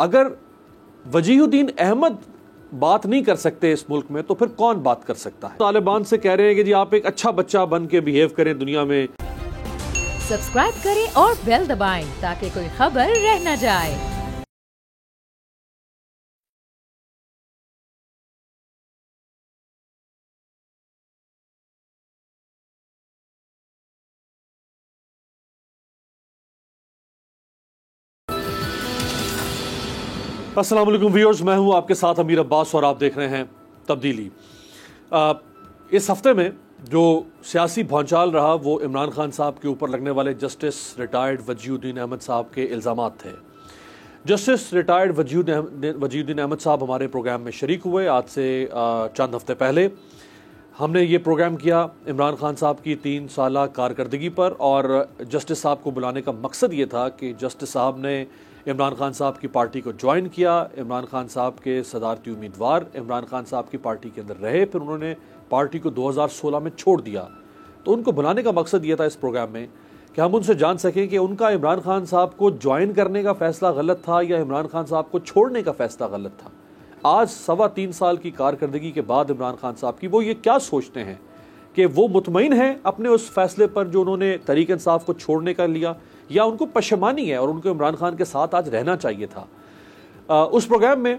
اگر وجیہ الدین احمد بات نہیں کر سکتے اس ملک میں تو پھر کون بات کر سکتا ہے؟ طالبان سے کہہ رہے ہیں کہ جی آپ ایک اچھا بچہ بن کے بیہیو کریں دنیا میں. سبسکرائب کریں اور بیل دبائیں تاکہ کوئی خبر رہ نہ جائے. السلام علیکم ویورز، میں ہوں آپ کے ساتھ امیر عباس اور آپ دیکھ رہے ہیں تبدیلی. اس ہفتے میں جو سیاسی بھونچال رہا وہ عمران خان صاحب کے اوپر لگنے والے جسٹس ریٹائرڈ وجیہ الدین احمد صاحب کے الزامات تھے. جسٹس ریٹائرڈ وجیہ الدین احمد صاحب ہمارے پروگرام میں شریک ہوئے آج سے چند ہفتے پہلے. ہم نے یہ پروگرام کیا عمران خان صاحب کی 3 سالہ کارکردگی پر، اور جسٹس صاحب کو بلانے کا مقصد یہ تھا کہ جسٹس صاحب نے عمران خان صاحب کی پارٹی کو جوائن کیا، عمران خان صاحب کے صدارتی امیدوار عمران خان صاحب کی پارٹی کے اندر رہے، پھر انہوں نے پارٹی کو 2016 میں چھوڑ دیا. تو ان کو بلانے کا مقصد یہ تھا اس پروگرام میں کہ ہم ان سے جان سکیں کہ ان کا عمران خان صاحب کو جوائن کرنے کا فیصلہ غلط تھا یا عمران خان صاحب کو چھوڑنے کا فیصلہ غلط تھا. آج 3.25 سال کی کارکردگی کے بعد عمران خان صاحب کی وہ یہ کیا سوچتے ہیں کہ وہ مطمئن ہیں اپنے اس فیصلے پر جو انہوں نے تحریک انصاف کو چھوڑنے کا لیا، یا ان کو پشیمانی ہے اور ان کو عمران خان کے ساتھ آج رہنا چاہیے تھا. اس پروگرام میں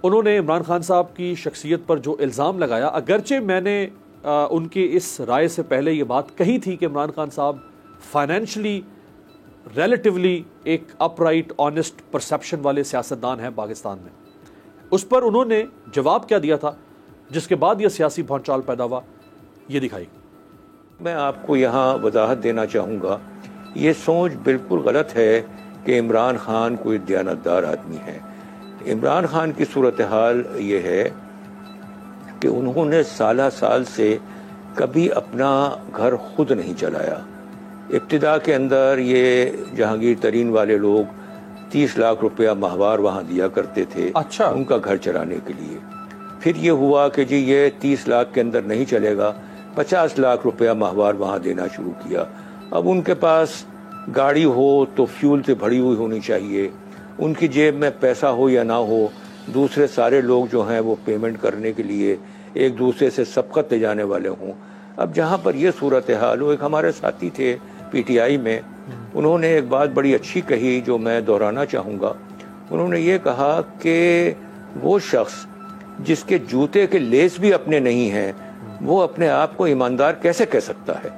انہوں نے عمران خان صاحب کی شخصیت پر جو الزام لگایا، اگرچہ میں نے ان کی اس رائے سے پہلے یہ بات کہی تھی کہ عمران خان صاحب فائنینشلی ریلیٹیولی ایک اپ رائٹ آنیسٹ پرسیپشن والے سیاستدان ہیں پاکستان میں، اس پر انہوں نے جواب کیا دیا تھا جس کے بعد یہ سیاسی بھونچال پیدا ہوا. یہ دکھائی. میں آپ کو یہاں وضاحت دینا چاہوں گا، یہ سوچ بالکل غلط ہے کہ عمران خان کوئی دیانتدار آدمی ہے. عمران خان کی صورتحال یہ ہے کہ انہوں نے سال سے کبھی اپنا گھر خود نہیں چلایا. ابتدا کے اندر یہ جہانگیر ترین والے لوگ 30 لاکھ روپیہ ماہوار وہاں دیا کرتے تھے ان کا گھر چلانے کے لیے. پھر یہ ہوا کہ جی یہ 30 لاکھ کے اندر نہیں چلے گا، 50 لاکھ روپیہ ماہوار وہاں دینا شروع کیا. اب ان کے پاس گاڑی ہو تو فیول سے بھری ہوئی ہونی چاہیے، ان کی جیب میں پیسہ ہو یا نہ ہو، دوسرے سارے لوگ جو ہیں وہ پیمنٹ کرنے کے لیے ایک دوسرے سے سبقت لے جانے والے ہوں. اب جہاں پر یہ صورتحال ہو، ایک ہمارے ساتھی تھے پی ٹی آئی میں، انہوں نے ایک بات بڑی اچھی کہی جو میں دہرانا چاہوں گا. انہوں نے یہ کہا کہ وہ شخص جس کے جوتے کے لیس بھی اپنے نہیں ہیں وہ اپنے آپ کو ایماندار کیسے کہہ سکتا ہے.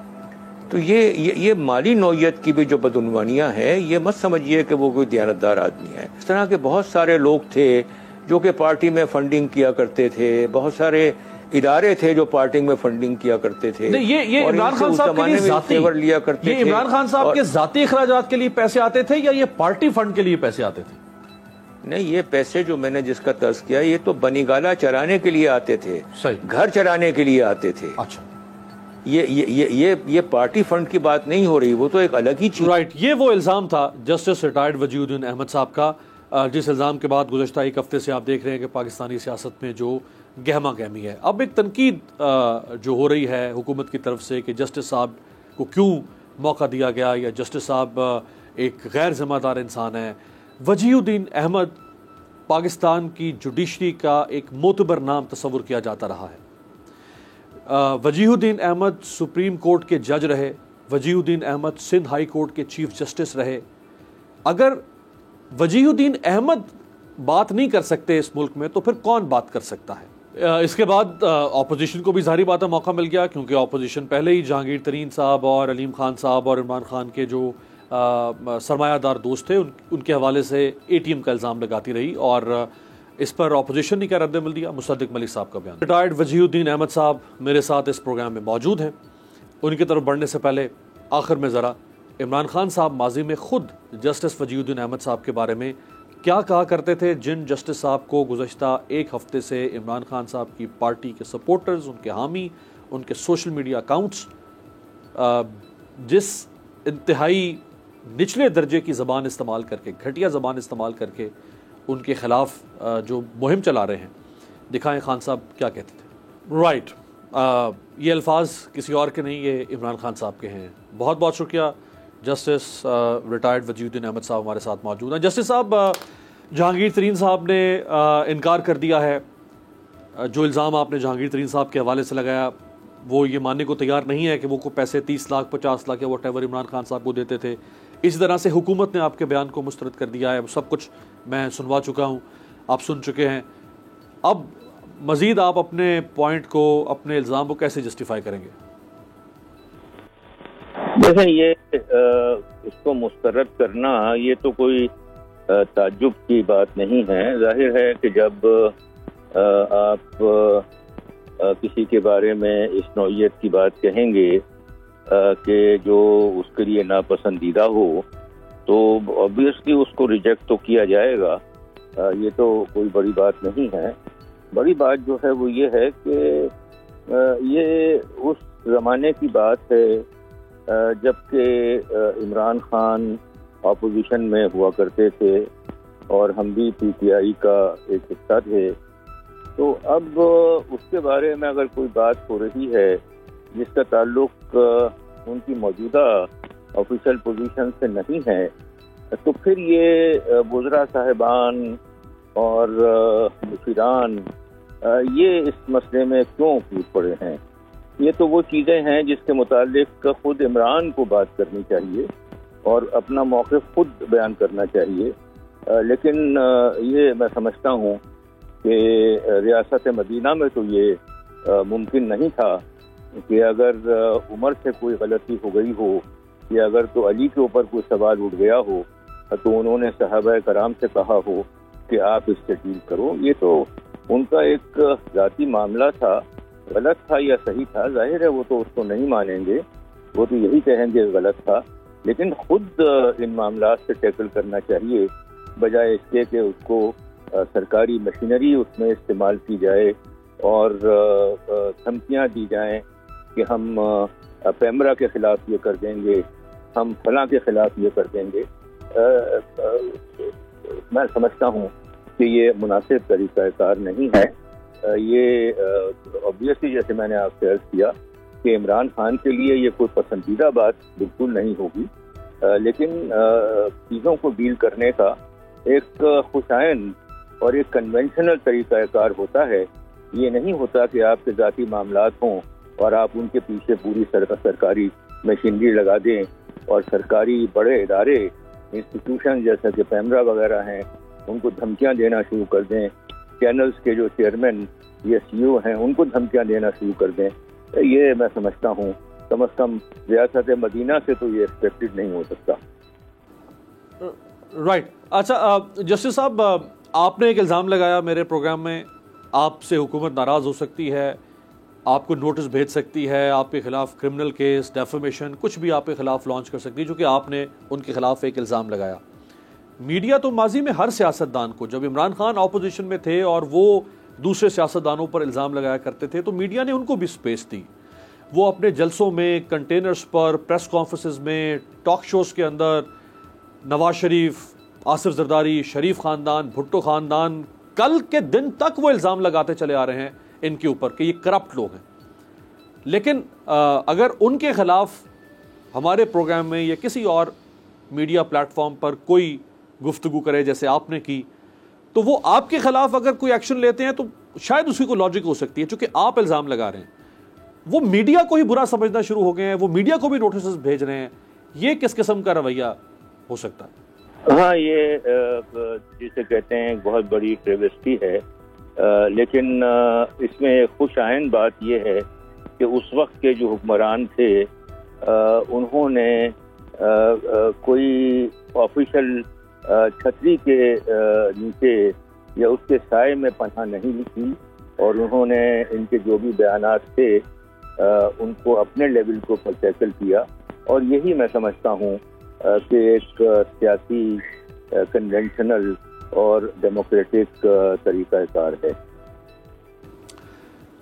تو یہ مالی نوعیت کی بھی جو بدعنوانیاں ہیں، یہ مت سمجھیے کہ وہ کوئی دیانتدار آدمی ہے. اس طرح کے بہت سارے لوگ تھے جو کہ پارٹی میں فنڈنگ کیا کرتے تھے، بہت سارے ادارے تھے جو پارٹی میں فنڈنگ کیا کرتے تھے. یہ عمران خان صاحب کے لیے ذاتی لیا کرتے یہ عمران خان صاحب کے ذاتی اخراجات کے لیے پیسے آتے تھے یا یہ پارٹی فنڈ کے لیے پیسے آتے تھے؟ نہیں، یہ پیسے جو میں نے جس کا طرز کیا یہ تو بنی گالا چرانے کے لیے آتے تھے، گھر چرانے کے لیے آتے تھے. اچھا، یہ پارٹی فنڈ کی بات نہیں ہو رہی، وہ تو ایک الگ ہی چیز. رائٹ. یہ وہ الزام تھا جسٹس ریٹائرڈ وجیہ الدین احمد صاحب کا، جس الزام کے بعد گزشتہ ایک ہفتے سے آپ دیکھ رہے ہیں کہ پاکستانی سیاست میں جو گہما گہمی ہے. اب ایک تنقید جو ہو رہی ہے حکومت کی طرف سے کہ جسٹس صاحب کو کیوں موقع دیا گیا، یا جسٹس صاحب ایک غیر ذمہ دار انسان ہے. وجیہ الدین احمد پاکستان کی جوڈیشری کا ایک معتبر نام تصور کیا جاتا رہا ہے. وجیہ الدین احمد سپریم کورٹ کے جج رہے، وجیہ الدین احمد سندھ ہائی کورٹ کے چیف جسٹس رہے. اگر وجیہ الدین احمد بات نہیں کر سکتے اس ملک میں تو پھر کون بات کر سکتا ہے؟ اس کے بعد اپوزیشن کو بھی ظاہری بات ہے موقع مل گیا، کیونکہ اپوزیشن پہلے ہی جہانگیر ترین صاحب اور علیم خان صاحب اور عمران خان کے جو سرمایہ دار دوست تھے ان کے حوالے سے اے ٹی ایم کا الزام لگاتی رہی، اور اس پر اپوزیشن نے کیا رد عمل دیا؟ مصدق ملک صاحب کا بیان. ریٹائرڈ وجیہ الدین احمد صاحب میرے ساتھ اس پروگرام میں موجود ہیں. ان کی طرف بڑھنے سے پہلے آخر میں ذرا عمران خان صاحب ماضی میں خود جسٹس وجیہ الدین احمد صاحب کے بارے میں کیا کہا کرتے تھے، جن جسٹس صاحب کو گزشتہ ایک ہفتے سے عمران خان صاحب کی پارٹی کے سپورٹرز، ان کے حامی، ان کے سوشل میڈیا اکاؤنٹس جس انتہائی نچلے درجے کی زبان استعمال کر کے، گھٹیا زبان استعمال کر کے ان کے خلاف جو مہم چلا رہے ہیں. دکھائیں خان صاحب کیا کہتے تھے. رائٹ. یہ الفاظ کسی اور کے نہیں، یہ عمران خان صاحب کے ہیں. بہت بہت شکریہ. جسٹس ریٹائرڈ وجیہ الدین احمد صاحب ہمارے ساتھ موجود ہیں. جسٹس صاحب، جہانگیر ترین صاحب نے انکار کر دیا ہے. جو الزام آپ نے جہانگیر ترین صاحب کے حوالے سے لگایا وہ یہ ماننے کو تیار نہیں ہے کہ وہ کو پیسے 30 لاکھ 50 لاکھ یا واٹ ایور عمران خان صاحب کو دیتے تھے. اسی طرح سے حکومت نے آپ کے بیان کو مسترد کر دیا ہے. سب کچھ میں سنوا چکا ہوں, آپ سن چکے ہیں. اب مزید آپ اپنے پوائنٹ کو, اپنے الزام کو کیسے جسٹیفائی کریں گے؟ دیکھیں, یہ اس کو مسترد کرنا یہ تو کوئی تعجب کی بات نہیں ہے. ظاہر ہے کہ جب آپ کسی کے بارے میں اس نوعیت کی بات کہیں گے کہ جو اس کے لیے ناپسندیدہ ہو تو obviously اس کو ریجیکٹ تو کیا جائے گا. یہ تو کوئی بڑی بات نہیں ہے. بڑی بات جو ہے وہ یہ ہے کہ یہ اس زمانے کی بات ہے جب کہ عمران خان اپوزیشن میں ہوا کرتے تھے اور ہم بھی پی ٹی آئی کا ایک حصہ تھے. تو اب اس کے بارے میں اگر کوئی بات ہو رہی ہے جس کا تعلق ان کی موجودہ آفیشیل پوزیشن سے نہیں ہے تو پھر یہ وزراء صاحبان اور مشیران یہ اس مسئلے میں کیوں کود پڑے ہیں؟ یہ تو وہ چیزیں ہیں جس کے متعلق خود عمران کو بات کرنی چاہیے اور اپنا موقف خود بیان کرنا چاہیے. لیکن یہ میں سمجھتا ہوں کہ ریاست مدینہ میں تو یہ ممکن نہیں تھا کہ اگر عمر سے کوئی غلطی ہو گئی ہو یا اگر تو علی کے اوپر کوئی سوال اٹھ گیا ہو تو انہوں نے صحابہ کرام سے کہا ہو کہ آپ اس سے ڈیل کرو. یہ تو ان کا ایک ذاتی معاملہ تھا. غلط تھا یا صحیح تھا ظاہر ہے وہ تو اس کو نہیں مانیں گے, وہ تو یہی کہیں گے غلط تھا. لیکن خود ان معاملات سے ٹیکل کرنا چاہیے بجائے اس کے کہ اس کو سرکاری مشینری اس میں استعمال کی جائے اور دھمکیاں دی جائیں کہ ہم پیمرا کے خلاف یہ کر دیں گے, ہم فلاں کے خلاف یہ کر دیں گے. میں سمجھتا ہوں کہ یہ مناسب طریقہ کار نہیں ہے. یہ obviously جیسے میں نے آپ سے عرض کیا کہ عمران خان کے لیے یہ کوئی پسندیدہ بات بالکل نہیں ہوگی, لیکن چیزوں کو ڈیل کرنے کا ایک خوشائن اور ایک کنونشنل طریقہ کار ہوتا ہے. یہ نہیں ہوتا کہ آپ کے ذاتی معاملات ہوں اور آپ ان کے پیچھے پوری سرکاری مشینری لگا دیں اور سرکاری بڑے ادارے انسٹیٹیوشن جیسا کہ پیمرا وغیرہ ہیں ان کو دھمکیاں دینا شروع کر دیں. چینلز کے جو چیئرمین یا سی او ہیں ان کو دھمکیاں دینا شروع کر دیں. یہ میں سمجھتا ہوں کم از کم ریاست مدینہ سے تو یہ ایکسپیکٹڈ نہیں ہو سکتا. رائٹ. اچھا جسٹس صاحب, آپ نے ایک الزام لگایا میرے پروگرام میں, آپ سے حکومت ناراض ہو سکتی ہے, آپ کو نوٹس بھیج سکتی ہے, آپ کے خلاف کرمنل کیس, ڈیفیمیشن کچھ بھی آپ کے خلاف لانچ کر سکتی ہے, چونکہ آپ نے ان کے خلاف ایک الزام لگایا. میڈیا تو ماضی میں ہر سیاستدان کو, جب عمران خان اپوزیشن میں تھے اور وہ دوسرے سیاستدانوں پر الزام لگایا کرتے تھے تو میڈیا نے ان کو بھی سپیس دی. وہ اپنے جلسوں میں, کنٹینرز پر, پریس کانفرنسز میں, ٹاک شوز کے اندر نواز شریف, آصف زرداری, شریف خاندان, بھٹو خاندان, کل کے دن تک وہ الزام لگاتے چلے آ رہے ہیں ان کے اوپر کہ یہ کرپٹ لوگ ہیں. لیکن اگر ان کے خلاف ہمارے پروگرام میں یا کسی اور میڈیا پلیٹ فارم پر کوئی گفتگو کرے جیسے آپ نے کی تو وہ آپ کے خلاف اگر کوئی ایکشن لیتے ہیں تو شاید اسی کو لاجک ہو سکتی ہے. چونکہ آپ الزام لگا رہے ہیں, وہ میڈیا کو ہی برا سمجھنا شروع ہو گئے ہیں, وہ میڈیا کو بھی نوٹسز بھیج رہے ہیں. یہ کس قسم کا رویہ ہو سکتا ہے؟ ہاں, یہ جسے کہتے ہیں بہت بڑی ٹریویسٹی ہے. لیکن اس میں خوش آئند بات یہ ہے کہ اس وقت کے جو حکمران تھے انہوں نے کوئی آفیشیل چھتری کے نیچے یا اس کے سائے میں پناہ نہیں کی اور انہوں نے ان کے جو بھی بیانات تھے ان کو اپنے لیول کو پر ٹیکل کیا. اور یہی میں سمجھتا ہوں کہ ایک سیاسی کنونشنل اور ڈیموکریٹک طریقہ کار ہے.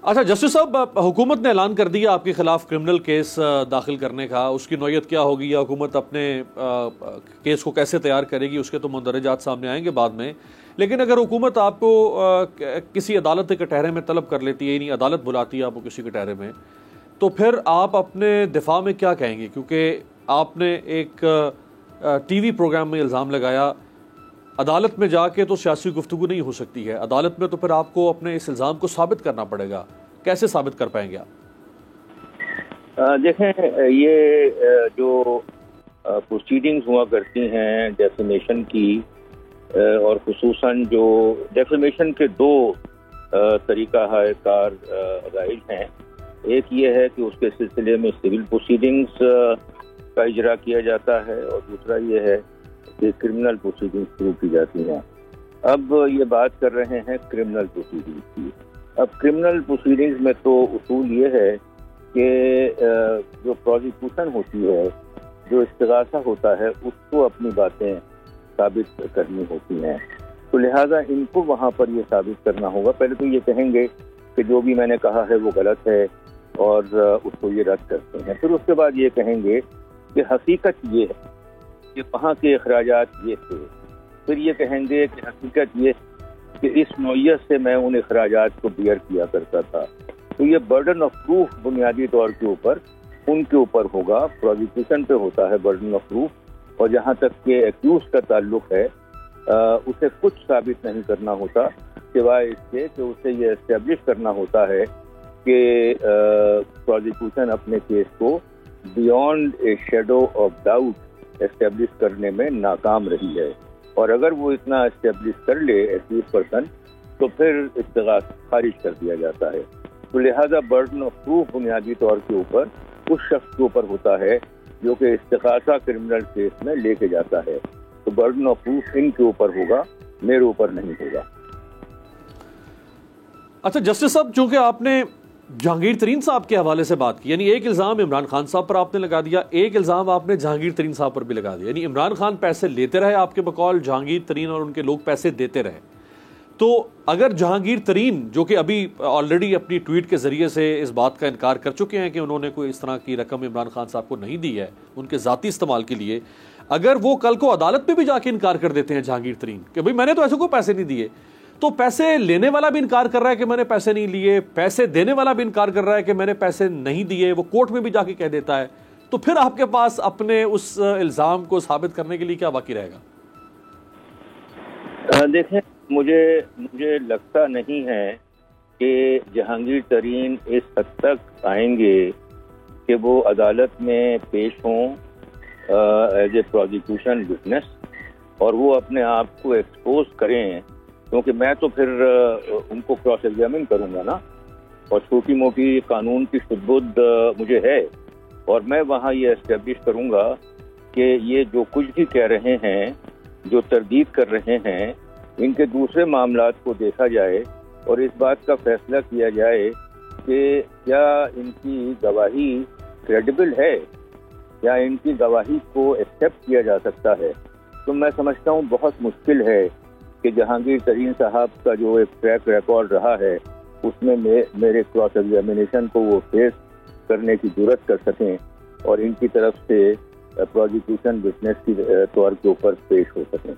اچھا جسٹس صاحب, حکومت نے اعلان کر دیا آپ کے خلاف کرمنل کیس داخل کرنے کا. اس کی نوعیت کیا ہوگی یا حکومت اپنے کیس کو کیسے تیار کرے گی اس کے تو مندرجات سامنے آئیں گے بعد میں. لیکن اگر حکومت آپ کو کسی عدالت کے کٹہرے میں طلب کر لیتی ہے, یعنی عدالت بلاتی ہے آپ کو کسی کٹہرے میں, تو پھر آپ اپنے دفاع میں کیا کہیں گے؟ کیونکہ آپ نے ایک ٹی وی پروگرام میں الزام لگایا عدالت میں جا کے تو سیاسی گفتگو نہیں ہو سکتی ہے، عدالت میں تو پھر آپ کو اپنے اس الزام کو ثابت کرنا پڑے گا، کیسے ثابت کر پائیں گے آپ؟ دیکھیں، یہ جو پروسیڈنگز ہوا کرتی ہیں ڈیفیمیشن کی، اور خصوصاً جو ڈیفیمیشن کے دو طریقہ کار رائج ہیں. ایک یہ ہے کہ اس کے سلسلے میں سول پروسیڈنگز کا اجرا کیا جاتا ہے، اور دوسرا یہ ہے کہ کرمنل پروسیڈنگز شروع کی جاتی ہیں. اب یہ بات کر رہے ہیں کرمنل پروسیڈنگز کی. اب کرمنل پروسیڈنگز میں تو اصول یہ ہے کہ جو پروزیکیوشن ہوتی ہے، جو استغاثہ ہوتا ہے، اس کو اپنی باتیں ثابت کرنی ہوتی ہیں. تو لہٰذا ان کو وہاں پر یہ ثابت کرنا ہوگا. پہلے تو یہ کہیں گے کہ جو بھی میں نے کہا ہے وہ غلط ہے اور اس کو یہ رد کرتے ہیں. پھر اس کے بعد یہ کہیں گے کہ حقیقت یہ ہے کہ وہاں کے اخراجات یہ تھے. پھر یہ کہیں گے کہ حقیقت یہ کہ اس نوعیت سے میں ان اخراجات کو بیئر کیا کرتا تھا. تو یہ برڈن آف پروف بنیادی طور کے اوپر ان کے اوپر ہوگا. پروزیکیوشن پہ ہوتا ہے برڈن آف پروف، اور جہاں تک کہ ایکیوز کا تعلق ہے اسے کچھ ثابت نہیں کرنا ہوتا سوائے اس کے کہ اسے یہ اسٹیبلش کرنا ہوتا ہے کہ پروزیکیوشن اپنے کیس کو beyond a shadow of doubt establish کرنے میں ناکام رہی ہے. اور اگر وہ اتنا اسٹیبلش کر لے ایکیوز پرسن تو پھر استغاثہ خارج کر دیا جاتا ہے. تو لہذا برڈن آف پروف بنیادی طور کے اوپر اس شخص کے اوپر ہوتا ہے جو کہ استغاثہ کرمنل کیس میں لے کے جاتا ہے. تو برڈن آف پروف ان کے اوپر ہوگا، میرے اوپر نہیں ہوگا. اچھا جسٹس صاحب، چونکہ آپ نے جہانگیر ترین صاحب کے حوالے سے بات کی، یعنی ایک الزام عمران خان صاحب پر آپ نے لگا دیا، ایک الزام آپ نے جہانگیر ترین صاحب پر بھی لگا دیا. یعنی عمران خان پیسے لیتے رہے آپ کے بقول، جہانگیر ترین اور ان کے لوگ پیسے دیتے رہے. تو اگر جہانگیر ترین، جو کہ ابھی آلریڈی اپنی ٹویٹ کے ذریعے سے اس بات کا انکار کر چکے ہیں کہ انہوں نے کوئی اس طرح کی رقم عمران خان صاحب کو نہیں دی ہے ان کے ذاتی استعمال کے لیے، اگر وہ کل کو عدالت میں بھی جا کے انکار کر دیتے ہیں جہانگیر ترین کہ بھئی میں نے تو ایسے کوئی پیسے نہیں دیے، تو پیسے لینے والا بھی انکار کر رہا ہے کہ میں نے پیسے نہیں لیے، پیسے دینے والا بھی انکار کر رہا ہے کہ میں نے پیسے نہیں دیے، وہ کورٹ میں بھی جا کے کہہ دیتا ہے، تو پھر آپ کے پاس اپنے اس الزام کو ثابت کرنے کے لیے کیا باقی رہے گا؟ دیکھیں، مجھے لگتا نہیں ہے کہ جہانگیر ترین اس حد تک آئیں گے کہ وہ عدالت میں پیش ہوں ایز اے پروزیکیوشن وٹنس اور وہ اپنے آپ کو ایکسپوز کریں، کیونکہ میں تو پھر ان کو کراس ایگزامن کروں گا نا، اور چھوٹی موٹی قانون کی شدبد مجھے ہے، اور میں وہاں یہ اسٹیبلش کروں گا کہ یہ جو کچھ بھی کہہ رہے ہیں، جو تردید کر رہے ہیں، ان کے دوسرے معاملات کو دیکھا جائے اور اس بات کا فیصلہ کیا جائے کہ کیا ان کی گواہی کریڈیبل ہے، یا ان کی گواہی کو ایکسیپٹ کیا جا سکتا ہے. تو میں سمجھتا ہوں بہت مشکل ہے کہ جہانگیر ترین صاحب کا جو ایک ٹریک ریکارڈ رہا ہے اس میں میرے کراس ایگزامینیشن کو وہ فیس کرنے کی جرات کر سکیں اور ان کی طرف سے پروزیکیوشن وٹنس کی طور کے اوپر پیش ہو سکیں.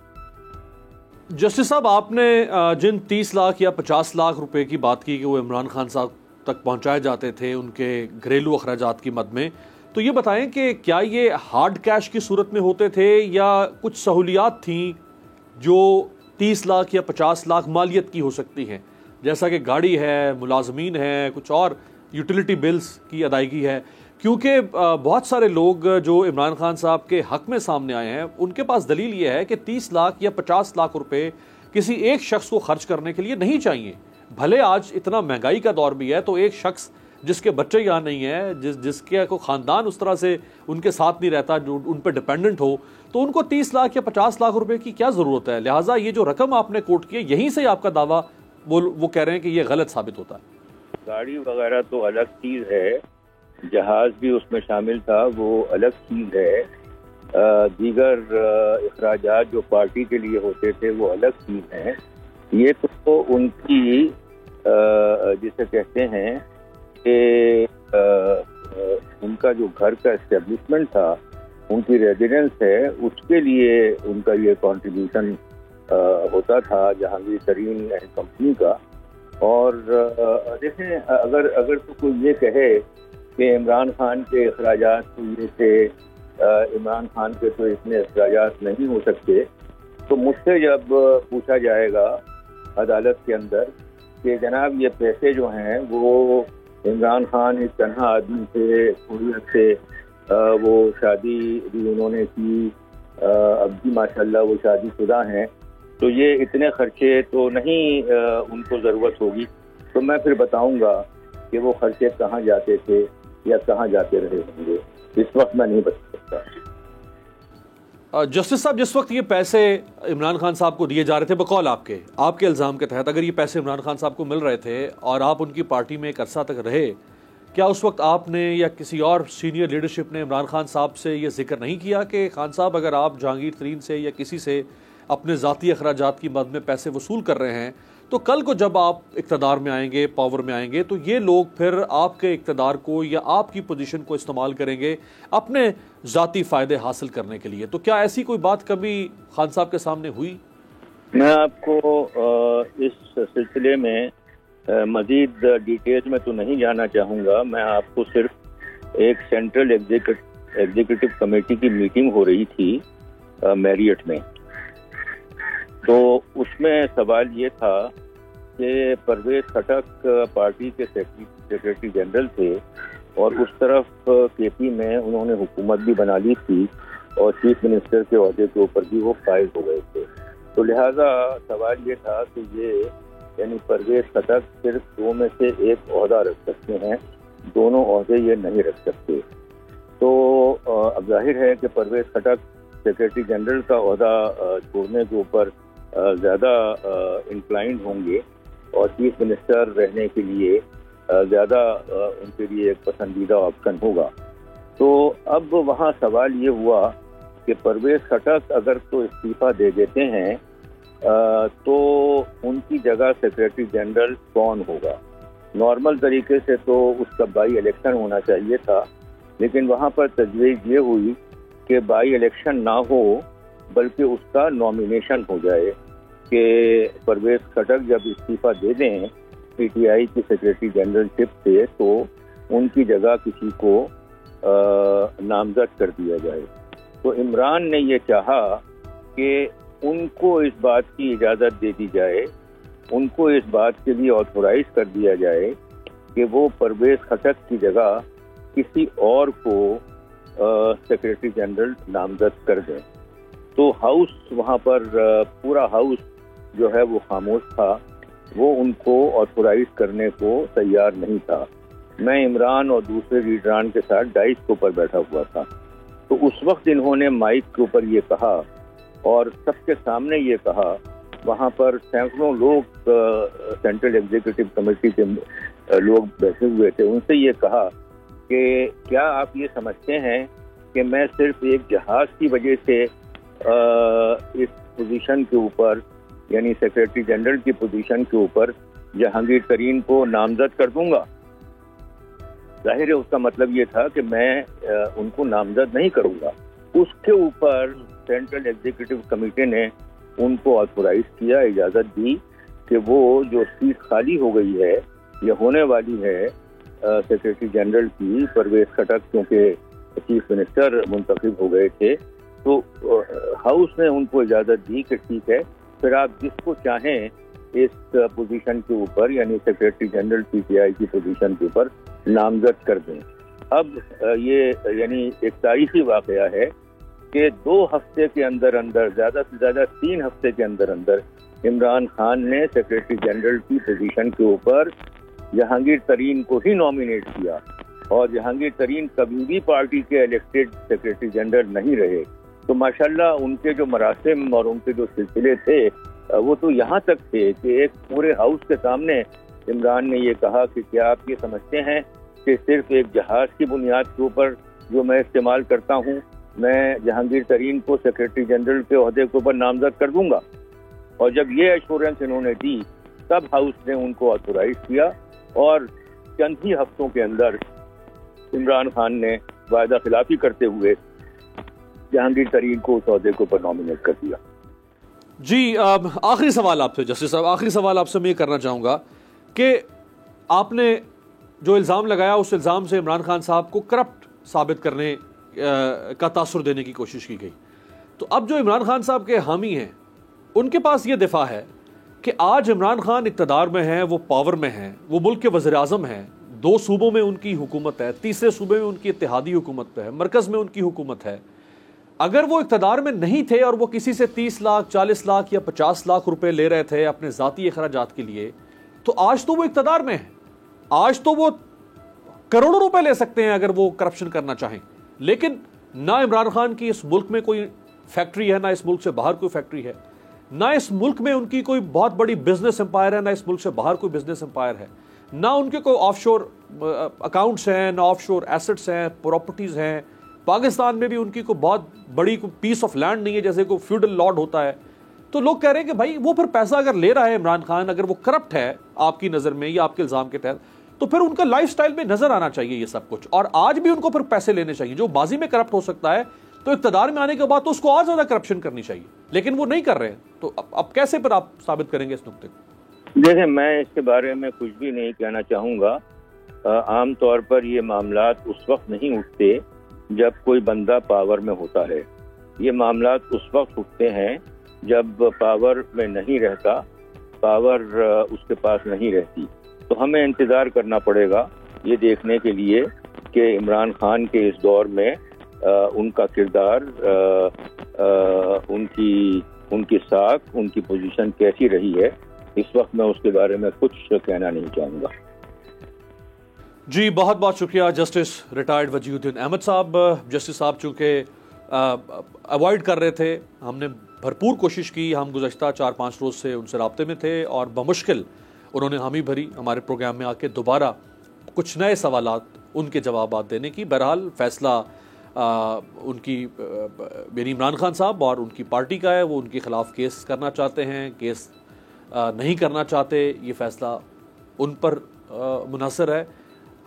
جسٹس صاحب، آپ نے جن 30 لاکھ یا 50 لاکھ روپے کی بات کی کہ وہ عمران خان صاحب تک پہنچائے جاتے تھے ان کے گھریلو اخراجات کی مد میں، تو یہ بتائیں کہ کیا یہ ہارڈ کیش کی صورت میں ہوتے تھے یا کچھ سہولیات تھیں جو 30 لاکھ یا 50 لاکھ مالیت کی ہو سکتی ہیں، جیسا کہ گاڑی ہے، ملازمین ہیں، کچھ اور یوٹیلیٹی بلز کی ادائیگی ہے؟ کیونکہ بہت سارے لوگ جو عمران خان صاحب کے حق میں سامنے آئے ہیں ان کے پاس دلیل یہ ہے کہ 30 لاکھ یا 50 لاکھ روپے کسی ایک شخص کو خرچ کرنے کے لیے نہیں چاہیے. بھلے آج اتنا مہنگائی کا دور بھی ہے تو ایک شخص جس کے بچے یہاں نہیں ہیں، جس کے کوئی خاندان اس طرح سے ان کے ساتھ نہیں رہتا جو ان پہ ڈیپینڈنٹ ہو، تو ان کو 30 لاکھ یا 50 لاکھ روپے کی کیا ضرورت ہے؟ لہٰذا یہ جو رقم آپ نے کوٹ کی ہے، یہیں سے آپ کا دعویٰ وہ کہہ رہے ہیں کہ یہ غلط ثابت ہوتا ہے. گاڑی وغیرہ تو الگ چیز ہے، جہاز بھی اس میں شامل تھا، وہ الگ چیز ہے، دیگر اخراجات جو پارٹی کے لیے ہوتے تھے وہ الگ چیز ہیں. یہ تو ان کی جسے کہتے ہیں کہ ان کا جو گھر کا اسٹیبلشمنٹ تھا، ان کی ریزیڈنس ہے، اس کے لیے ان کا یہ کنٹریبیوشن ہوتا تھا جہانگیر ترین اینڈ کمپنی کا. اور دیکھیں، اگر تو کوئی یہ کہے کہ عمران خان کے اخراجات تو یہ تھے، عمران خان کے تو اتنے اخراجات نہیں ہو سکتے، تو مجھ سے جب پوچھا جائے گا عدالت کے اندر کہ جناب یہ پیسے جو ہیں وہ عمران خان ایک تنہا آدمی سے تھوڑی حد سے وہ شادی بھی انہوں نے کی، اب بھی ماشاءاللہ وہ شادی شدہ ہیں، تو یہ اتنے خرچے تو نہیں ان کو ضرورت ہوگی، تو میں پھر بتاؤں گا کہ وہ خرچے کہاں جاتے تھے یا کہاں جاتے رہے ہوں گے، اس وقت میں نہیں بتا سکتا۔ جسٹس صاحب، جس وقت یہ پیسے عمران خان صاحب کو دیے جا رہے تھے بقول آپ کے الزام کے تحت، اگر یہ پیسے عمران خان صاحب کو مل رہے تھے اور آپ ان کی پارٹی میں ایک عرصہ تک رہے، کیا اس وقت آپ نے یا کسی اور سینئر لیڈرشپ نے عمران خان صاحب سے یہ ذکر نہیں کیا کہ خان صاحب اگر آپ جہانگیر ترین سے یا کسی سے اپنے ذاتی اخراجات کی مد میں پیسے وصول کر رہے ہیں تو کل کو جب آپ اقتدار میں آئیں گے، پاور میں آئیں گے، تو یہ لوگ پھر آپ کے اقتدار کو یا آپ کی پوزیشن کو استعمال کریں گے اپنے ذاتی فائدے حاصل کرنے کے لیے، تو کیا ایسی کوئی بات کبھی خان صاحب کے سامنے ہوئی؟ میں آپ کو اس سلسلے میں مزید ڈیٹیل میں تو نہیں جانا چاہوں گا، میں آپ کو صرف ایک سینٹرل ایگزیکٹو کمیٹی کی میٹنگ ہو رہی تھی میریٹ میں، تو اس میں سوال یہ تھا کہ پرویز خٹک پارٹی کے سیکرٹری جنرل تھے اور اس طرف کے پی میں انہوں نے حکومت بھی بنا لی تھی اور چیف منسٹر کے عہدے کے اوپر بھی وہ فائز ہو گئے تھے، تو لہٰذا سوال یہ تھا کہ یہ یعنی پرویز خٹک صرف دو میں سے ایک عہدہ رکھ سکتے ہیں، دونوں عہدے یہ نہیں رکھ سکتے، تو اب ظاہر ہے کہ پرویز خٹک سیکرٹری جنرل کا عہدہ چھوڑنے کے اوپر زیادہ انکلائنڈ ہوں گے اور چیف منسٹر رہنے کے لیے زیادہ ان کے لیے ایک پسندیدہ آپشن ہوگا۔ تو اب وہاں سوال یہ ہوا کہ پرویز خٹک اگر تو استعفیٰ دے دیتے ہیں تو ان کی جگہ سیکرٹری جنرل کون ہوگا؟ نارمل طریقے سے تو اس کا بائی الیکشن ہونا چاہیے تھا، لیکن وہاں پر تجویز یہ ہوئی کہ بائی الیکشن نہ ہو بلکہ اس کا نامینیشن ہو جائے کہ پرویز خٹک جب استعفیٰ دے دیں پی ٹی آئی کی سیکرٹری جنرل شپ سے تو ان کی جگہ کسی کو نامزد کر دیا جائے۔ تو عمران نے یہ چاہا کہ ان کو اس بات کی اجازت دے دی جائے، ان کو اس بات کے لیے آتھورائز کر دیا جائے کہ وہ پرویز خٹک کی جگہ کسی اور کو سیکرٹری جنرل نامزد کر دیں۔ تو ہاؤس وہاں پر پورا ہاؤس جو ہے وہ خاموش تھا، وہ ان کو آتھورائز کرنے کو تیار نہیں تھا۔ میں عمران اور دوسرے لیڈران کے ساتھ ڈائس کے اوپر بیٹھا ہوا تھا، تو اس وقت انہوں نے مائک کے اوپر یہ کہا اور سب کے سامنے یہ کہا، وہاں پر سینکڑوں لوگ سینٹرل ایگزیکٹو کمیٹی کے لوگ بیٹھے ہوئے تھے، ان سے یہ کہا کہ کیا آپ یہ سمجھتے ہیں کہ میں صرف ایک جہاز کی وجہ سے اس پوزیشن کے اوپر یعنی سیکرٹری جنرل کی پوزیشن کے اوپر جہانگیر ترین کو نامزد کر دوں گا؟ ظاہر ہے اس کا مطلب یہ تھا کہ میں ان کو نامزد نہیں کروں گا۔ اس کے اوپر سینٹرل ایگزیکٹو کمیٹی نے ان کو آتھورائز کیا، اجازت دی کہ وہ جو سیٹ خالی ہو گئی ہے یا ہونے والی ہے سیکرٹری جنرل کی، پرویز خٹک کیونکہ چیف منسٹر منتخب ہو گئے تھے، تو ہاؤس نے ان کو اجازت دی کہ ٹھیک ہے، پھر آپ جس کو چاہیں اس پوزیشن کے اوپر یعنی secretary general P T I کی پوزیشن کے اوپر نامزد کر دیں۔ اب یہ یعنی ایک تاریخی واقعہ ہے کہ 2 ہفتے کے اندر زیادہ سے زیادہ 3 ہفتے کے اندر عمران خان نے سیکرٹری جنرل کی پوزیشن کے اوپر جہانگیر ترین کو ہی نامینیٹ کیا، اور جہانگیر ترین کبھی بھی پارٹی کے الیکٹڈ سیکرٹری جنرل نہیں رہے۔ تو ماشاءاللہ ان کے جو مراسم اور ان کے جو سلسلے تھے وہ تو یہاں تک تھے کہ ایک پورے ہاؤس کے سامنے عمران نے یہ کہا کہ کیا آپ یہ سمجھتے ہیں کہ صرف ایک جہاز کی بنیاد کے اوپر جو میں استعمال کرتا ہوں میں جہانگیر ترین کو سیکرٹری جنرل کے عہدے کے اوپر نامزد کر دوں گا؟ اور جب یہ ایشورنس انہوں نے دی تب ہاؤس نے ان کو آتھورائز کیا اور چند ہی ہفتوں کے اندر عمران خان نے وعدہ خلافی کرتے ہوئے جہانگیر ترین کو اس عہدے کے اوپر نامینیٹ کر دیا۔ جی آخری سوال آپ سے جسٹس صاحب، آخری سوال آپ سے میں یہ کرنا چاہوں گا کہ آپ نے جو الزام لگایا اس الزام سے عمران خان صاحب کو کرپٹ ثابت کرنے کا تاثر دینے کی کوشش کی گئی، تو اب جو عمران خان صاحب کے حامی ہیں ان کے پاس یہ دفاع ہے کہ آج عمران خان اقتدار میں ہیں, وہ پاور میں ہیں, وہ ملک کے وزیر اعظم ہیں, 2 صوبوں میں ان کی حکومت ہے, تیسرے صوبے میں ان کی اتحادی حکومت پہ ہے, مرکز میں ان کی حکومت ہے. اگر وہ اقتدار میں نہیں تھے اور وہ کسی سے 30 لاکھ 40 لاکھ یا 50 لاکھ روپے لے رہے تھے اپنے ذاتی اخراجات کے لیے, تو آج تو وہ اقتدار میں ہیں, آج تو وہ کروڑوں روپے لے سکتے ہیں اگر وہ کرپشن کرنا چاہیں. لیکن نہ عمران خان کی اس ملک میں کوئی فیکٹری ہے, نہ اس ملک سے باہر کوئی فیکٹری ہے, نہ اس ملک میں ان کی کوئی بہت بڑی بزنس امپائر ہے, نہ اس ملک سے باہر کوئی بزنس امپائر ہے, نہ ان کے کوئی آف شور اکاؤنٹس ہیں, نہ آف شور ایسٹس ہیں, پراپرٹیز ہیں. پاکستان میں بھی ان کی کوئی بہت بڑی پیس آف لینڈ نہیں ہے جیسے کوئی فیوڈل لارڈ ہوتا ہے. تو لوگ کہہ رہے ہیں کہ بھائی وہ پھر پیسہ اگر لے رہا ہے عمران خان, اگر وہ کرپٹ ہے آپ کی نظر میں یا آپ کے الزام کے تحت, تو پھر ان کا لائف سٹائل میں نظر آنا چاہیے یہ سب کچھ. اور آج بھی ان کو پھر پیسے لینے چاہیے. جو ماضی میں کرپٹ ہو سکتا ہے تو اقتدار میں آنے کے بعد تو اس کو اور زیادہ کرپشن کرنی چاہیے, لیکن وہ نہیں کر رہے ہیں. تو اب کیسے پھر آپ ثابت کریں گے اس نقطے کو؟ دیکھیں, میں اس کے بارے میں کچھ بھی نہیں کہنا چاہوں گا. عام طور پر یہ معاملات اس وقت نہیں اٹھتے جب کوئی بندہ پاور میں ہوتا ہے. یہ معاملات اس وقت اٹھتے ہیں جب پاور میں نہیں رہتا, پاور اس کے پاس نہیں رہتی. تو ہمیں انتظار کرنا پڑے گا یہ دیکھنے کے لیے کہ عمران خان کے اس دور میں ان کا کردار, ان کی ساکھ, ان کی پوزیشن کیسی رہی ہے. اس وقت میں اس کے بارے میں کچھ کہنا نہیں چاہوں گا. جی بہت بہت شکریہ جسٹس ریٹائرڈ وجیہ الدین احمد صاحب. جسٹس صاحب چونکہ اوائڈ کر رہے تھے, ہم نے بھرپور کوشش کی, ہم گزشتہ 4-5 روز سے ان سے رابطے میں تھے اور بمشکل انہوں نے حامی بھری ہمارے پروگرام میں آ کے دوبارہ کچھ نئے سوالات ان کے جوابات دینے کی. بہرحال فیصلہ ان کی یعنی عمران خان صاحب اور ان کی پارٹی کا ہے. وہ ان کے خلاف کیس کرنا چاہتے ہیں, کیس نہیں کرنا چاہتے, یہ فیصلہ ان پر منحصر ہے.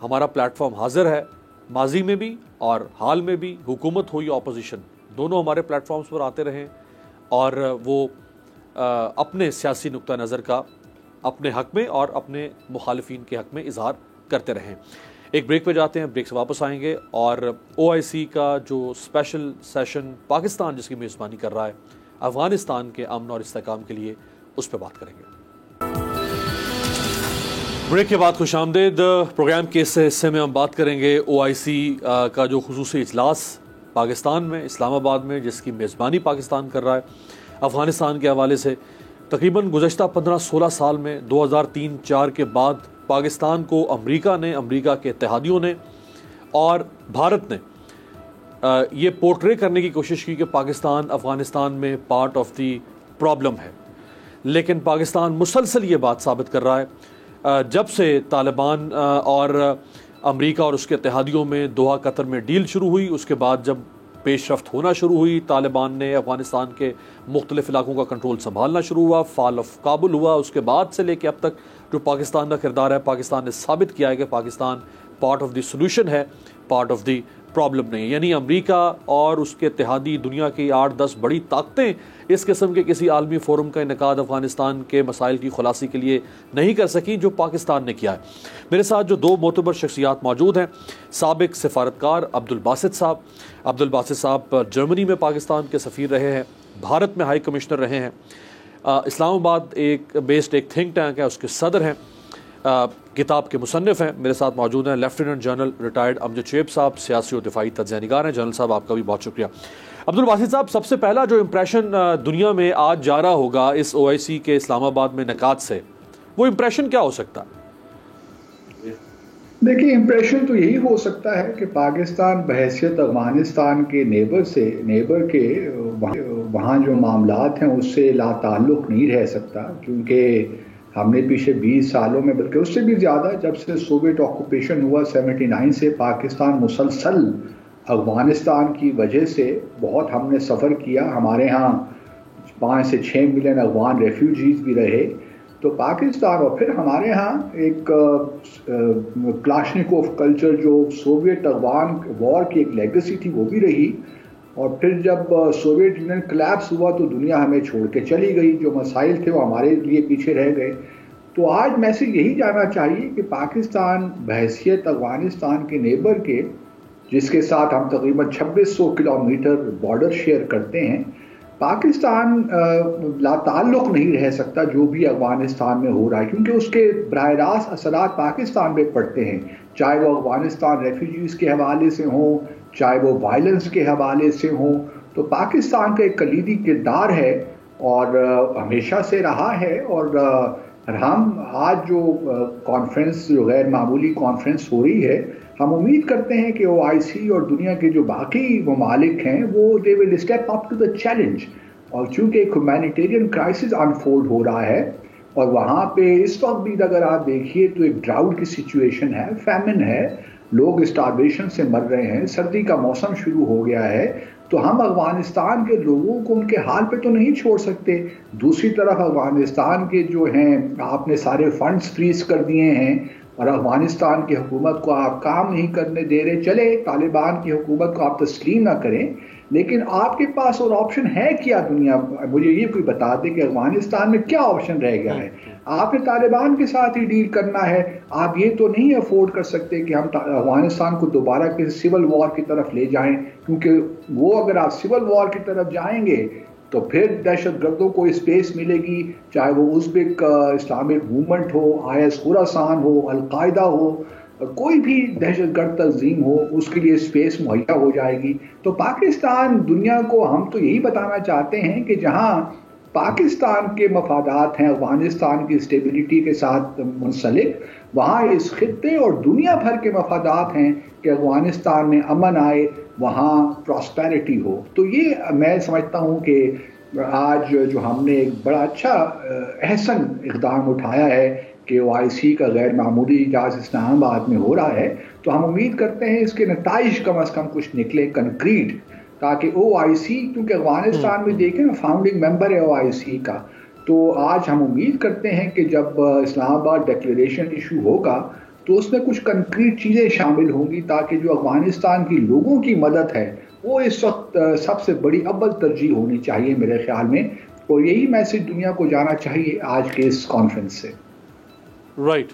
ہمارا پلیٹ فارم حاضر ہے, ماضی میں بھی اور حال میں بھی, حکومت ہو یا اپوزیشن, دونوں ہمارے پلیٹ فارمز پر آتے رہیں اور وہ اپنے سیاسی نقطہ نظر کا اپنے حق میں اور اپنے مخالفین کے حق میں اظہار کرتے رہیں. ایک بریک پہ جاتے ہیں, بریک سے واپس آئیں گے اور OIC کا جو اسپیشل سیشن پاکستان جس کی میزبانی کر رہا ہے افغانستان کے امن اور استحکام کے لیے, اس پہ بات کریں گے. بریک کے بعد خوش آمدید. پروگرام کے اس حصے میں ہم بات کریں گے OIC کا جو خصوصی اجلاس پاکستان میں اسلام آباد میں جس کی میزبانی پاکستان کر رہا ہے افغانستان کے حوالے سے. تقریباً گزشتہ 15-16 سال میں 2003-4 کے بعد پاکستان کو امریکہ نے, امریکہ کے اتحادیوں نے اور بھارت نے یہ پورٹرے کرنے کی کوشش کی کہ پاکستان افغانستان میں پارٹ آف دی پرابلم ہے. لیکن پاکستان مسلسل یہ بات ثابت کر رہا ہے جب سے طالبان اور امریکہ اور اس کے اتحادیوں میں دوحہ قطر میں ڈیل شروع ہوئی, اس کے بعد جب پیش رفت ہونا شروع ہوئی, طالبان نے افغانستان کے مختلف علاقوں کا کنٹرول سنبھالنا شروع ہوا, فال آف کابل ہوا, اس کے بعد سے لے کے اب تک جو پاکستان کا کردار ہے, پاکستان نے ثابت کیا ہے کہ Pakistan part of the solution ہے, پارٹ آف دی پرابلم نہیں. یعنی امریکہ اور اس کے اتحادی دنیا کی 8-10 بڑی طاقتیں اس قسم کے کسی عالمی فورم کا انعقاد افغانستان کے مسائل کی خلاصی کے لیے نہیں کر سکی جو پاکستان نے کیا ہے. میرے ساتھ جو 2 معتبر شخصیات موجود ہیں, سابق سفارتکار عبدالباسط صاحب. عبدالباسط صاحب جرمنی میں پاکستان کے سفیر رہے ہیں, بھارت میں ہائی کمشنر رہے ہیں, اسلام آباد بیسڈ ایک تھنک ٹینک ہے اس کے صدر ہیں, کتاب کے مصنف ہیں. میرے ساتھ موجود ہیں لیفٹیننٹ جنرل ریٹائرڈ امجد شعیب صاحب, سیاسی اور دفاعی تجزیہ نگار ہیں. جنرل صاحب آپ کا بھی بہت شکریہ. عبدالباسط صاحب, سب سے پہلا جو امپریشن دنیا میں آج جا رہا ہوگا اس OIC کے اسلام آباد میں انعقاد سے, وہ امپریشن کیا ہو سکتا ہے؟ دیکھیے, امپریشن تو یہی ہو سکتا ہے کہ پاکستان بحیثیت افغانستان کے نیبر کے وہاں جو معاملات ہیں اس سے لا تعلق نہیں رہ سکتا, کیونکہ ہم نے پیچھے 20 سالوں میں بلکہ اس سے بھی زیادہ جب سے سوویٹ آکوپیشن ہوا 79 سے پاکستان مسلسل افغانستان کی وجہ سے بہت ہم نے سفر کیا. ہمارے ہاں 5 سے 6 ملین افغان ریفیوجیز بھی رہے. تو پاکستان اور پھر ہمارے ہاں ایک کلاشنکوف کلچر جو سوویٹ افغان وار کی ایک لیگیسی تھی وہ بھی رہی. اور پھر جب سوویٹ یونین کلیپس ہوا تو دنیا ہمیں چھوڑ کے چلی گئی, جو مسائل تھے وہ ہمارے لیے پیچھے رہ گئے. تو آج میسج یہی جانا چاہیے کہ پاکستان بحیثیت افغانستان کے نیبر کے, جس کے ساتھ ہم تقریباً 2600 کلومیٹر بارڈر شیئر کرتے ہیں, پاکستان لاتعلق نہیں رہ سکتا جو بھی افغانستان میں ہو رہا ہے، کیونکہ اس کے براہ راست اثرات پاکستان میں پڑتے ہیں، چاہے وہ افغانستان ریفیوجیز کے حوالے سے ہوں، چاہے وہ وائلنس کے حوالے سے ہوں۔ تو پاکستان کا ایک کلیدی کردار ہے اور ہمیشہ سے رہا ہے، اور ہم آج جو کانفرنس، جو غیر معمولی کانفرنس ہو رہی ہے، ہم امید کرتے ہیں کہ OIC اور دنیا کے جو باقی ممالک ہیں وہ they will step up to the challenge, اور چونکہ ایک ہیومینیٹیرین کرائسس انفولڈ ہو رہا ہے، اور وہاں پہ اس وقت بھی اگر آپ دیکھیے تو ایک ڈراؤٹ کی سچویشن ہے، فیمن ہے، لوگ اسٹارویشن سے مر رہے ہیں، سردی کا موسم شروع ہو گیا ہے، تو ہم افغانستان کے لوگوں کو ان کے حال پہ تو نہیں چھوڑ سکتے۔ دوسری طرف افغانستان کے جو ہیں، آپ نے سارے فنڈز فریز کر دیے ہیں اور افغانستان کی حکومت کو آپ کام نہیں کرنے دے رہے، چلے طالبان کی حکومت کو آپ تسلیم نہ کریں، لیکن آپ کے پاس اور آپشن ہے کیا؟ دنیا مجھے یہ کوئی بتا دے کہ افغانستان میں کیا آپشن رہ گیا ہے؟ آپ نے طالبان کے ساتھ ہی ڈیل کرنا ہے، آپ یہ تو نہیں افورڈ کر سکتے کہ ہم افغانستان کو دوبارہ کسی سول وار کی طرف لے جائیں، کیونکہ وہ اگر آپ سول وار کی طرف جائیں گے تو پھر دہشت گردوں کو اسپیس ملے گی، چاہے وہ ازبک اسلامک موومنٹ ہو، IS خراسان ہو، القاعدہ ہو، کوئی بھی دہشت گرد تنظیم ہو، اس کے لیے اسپیس مہیا ہو جائے گی۔ تو پاکستان دنیا کو ہم تو یہی بتانا چاہتے ہیں کہ جہاں پاکستان کے مفادات ہیں افغانستان کی اسٹیبلٹی کے ساتھ منسلک، وہاں اس خطے اور دنیا بھر کے مفادات ہیں کہ افغانستان میں امن آئے، وہاں پراسپیرٹی ہو۔ تو یہ میں سمجھتا ہوں کہ آج جو ہم نے ایک بڑا اچھا احسن اقدام اٹھایا ہے کہ OIC کا غیر معمولی اجلاس اسلام آباد میں ہو رہا ہے، تو ہم امید کرتے ہیں اس کے نتائج کم از کم کچھ نکلے کنکریٹ، تاکہ OIC، کیونکہ افغانستان میں دیکھیں نا فاؤنڈنگ ممبر ہے OIC کا، تو آج ہم امید کرتے ہیں کہ جب اسلام آباد ڈکلیریشن ایشو ہوگا تو اس میں کچھ کنکریٹ چیزیں شامل ہوں گی، تاکہ جو افغانستان کی لوگوں کی مدد ہے وہ اس وقت سب سے بڑی اول ترجیح ہونی چاہیے میرے خیال میں، اور یہی میسج دنیا کو جانا چاہیے آج کے اس کانفرنس سے۔ رائٹ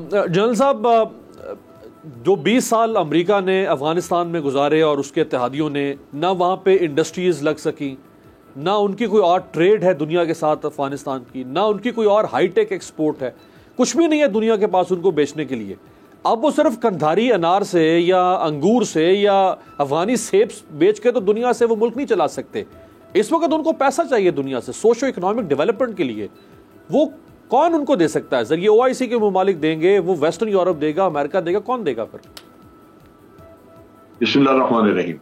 جنرل صاحب، جو 20 سال امریکہ نے افغانستان میں گزارے اور اس کے اتحادیوں نے، نہ وہاں پہ انڈسٹریز لگ سکیں، نہ ان کی کوئی اور ٹریڈ ہے دنیا کے ساتھ افغانستان کی، نہ ان کی کوئی اور ہائی ٹیک ایکسپورٹ ہے، کچھ بھی نہیں ہے دنیا کے پاس ان کو بیچنے کے لیے۔ اب وہ صرف کندھاری انار سے یا انگور سے یا افغانی سیب بیچ کے تو دنیا سے وہ ملک نہیں چلا سکتے۔ اس وقت ان کو پیسہ چاہیے دنیا سے سوشو اکنامک ڈیولپمنٹ کے لیے، وہ کون ان کو دے سکتا ہے؟ ذریعے OIC کے ممالک دیں گے، وہ ویسٹرن یورپ دے گا، امریکہ دے گا، کون دے گا پھر؟ بسم اللہ الرحمن الرحیم۔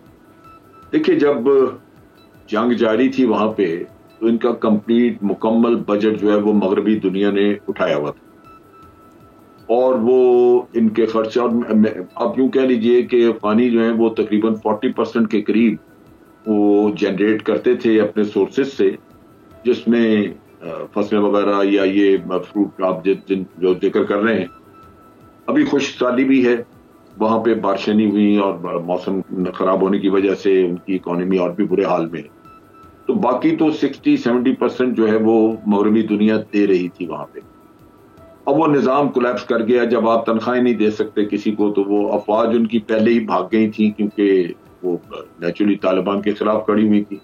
دیکھیے، جب جنگ جاری تھی وہاں پہ تو ان کا کمپلیٹ مکمل بجٹ جو ہے وہ مغربی دنیا نے اٹھایا ہوا تھا، اور وہ ان کے خرچہ، آپ یوں کہہ لیجئے کہ افغانی جو ہیں وہ تقریباً 40% کے قریب وہ جنریٹ کرتے تھے اپنے سورسز سے، جس میں فصلیں وغیرہ یا یہ فروٹ آپ جو ذکر کر رہے ہیں۔ ابھی خوش سالی بھی ہے، وہاں پہ بارشیں نہیں ہوئی اور موسم خراب ہونے کی وجہ سے ان کی اکانومی اور بھی برے حال میں ہے، تو باقی تو 60-70% جو ہے وہ مغربی دنیا دے رہی تھی وہاں پہ۔ اب وہ نظام کولیپس کر گیا، جب آپ تنخواہیں نہیں دے سکتے کسی کو تو وہ افواج ان کی پہلے ہی بھاگ گئی تھی، کیونکہ وہ نیچرلی طالبان کے خلاف کھڑی ہوئی تھی۔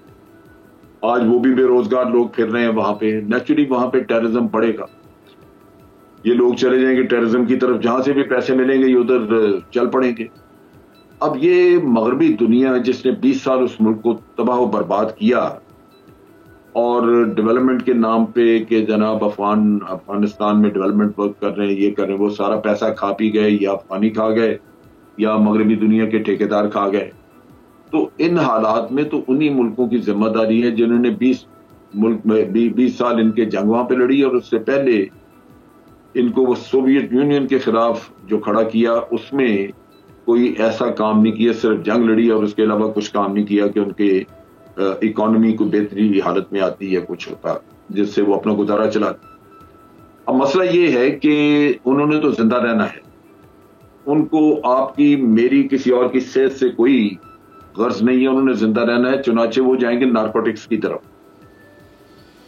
آج وہ بھی بے روزگار لوگ پھر رہے ہیں وہاں پہ، نیچرلی وہاں پہ ٹیررزم پڑے گا، یہ لوگ چلے جائیں گے ٹیررزم کی طرف، جہاں سے بھی پیسے ملیں گے یہ ادھر چل پڑیں گے۔ اب یہ مغربی دنیا جس نے 20 سال اس ملک کو تباہ و برباد کیا اور ڈیولپمنٹ کے نام پہ کہ جناب افغانستان میں ڈیولپمنٹ ورک کر رہے ہیں، یہ کر رہے ہیں، وہ سارا پیسہ کھا پی گئے، یا افغانی کھا گئے یا مغربی دنیا کے ٹھیکیدار کھا گئے۔ تو ان حالات میں تو انہی ملکوں کی ذمہ داری ہے جنہوں نے 20 سال ان کے جنگ وہاں پہ لڑی، اور اس سے پہلے ان کو وہ سوویت یونین کے خلاف جو کھڑا کیا اس میں کوئی ایسا کام نہیں کیا، صرف جنگ لڑی اور اس کے علاوہ کچھ کام نہیں کیا کہ ان کے اکانومی کو بہتری حالت میں آتی ہے کچھ ہوتا جس سے وہ اپنا گزارا چلاتے۔ اب مسئلہ یہ ہے کہ انہوں نے تو زندہ رہنا ہے، ان کو آپ کی میری کسی اور کی صحت سے کوئی غرض نہیں ہے، انہوں نے زندہ رہنا ہے، چنانچہ وہ جائیں گے نارکوٹکس کی طرف،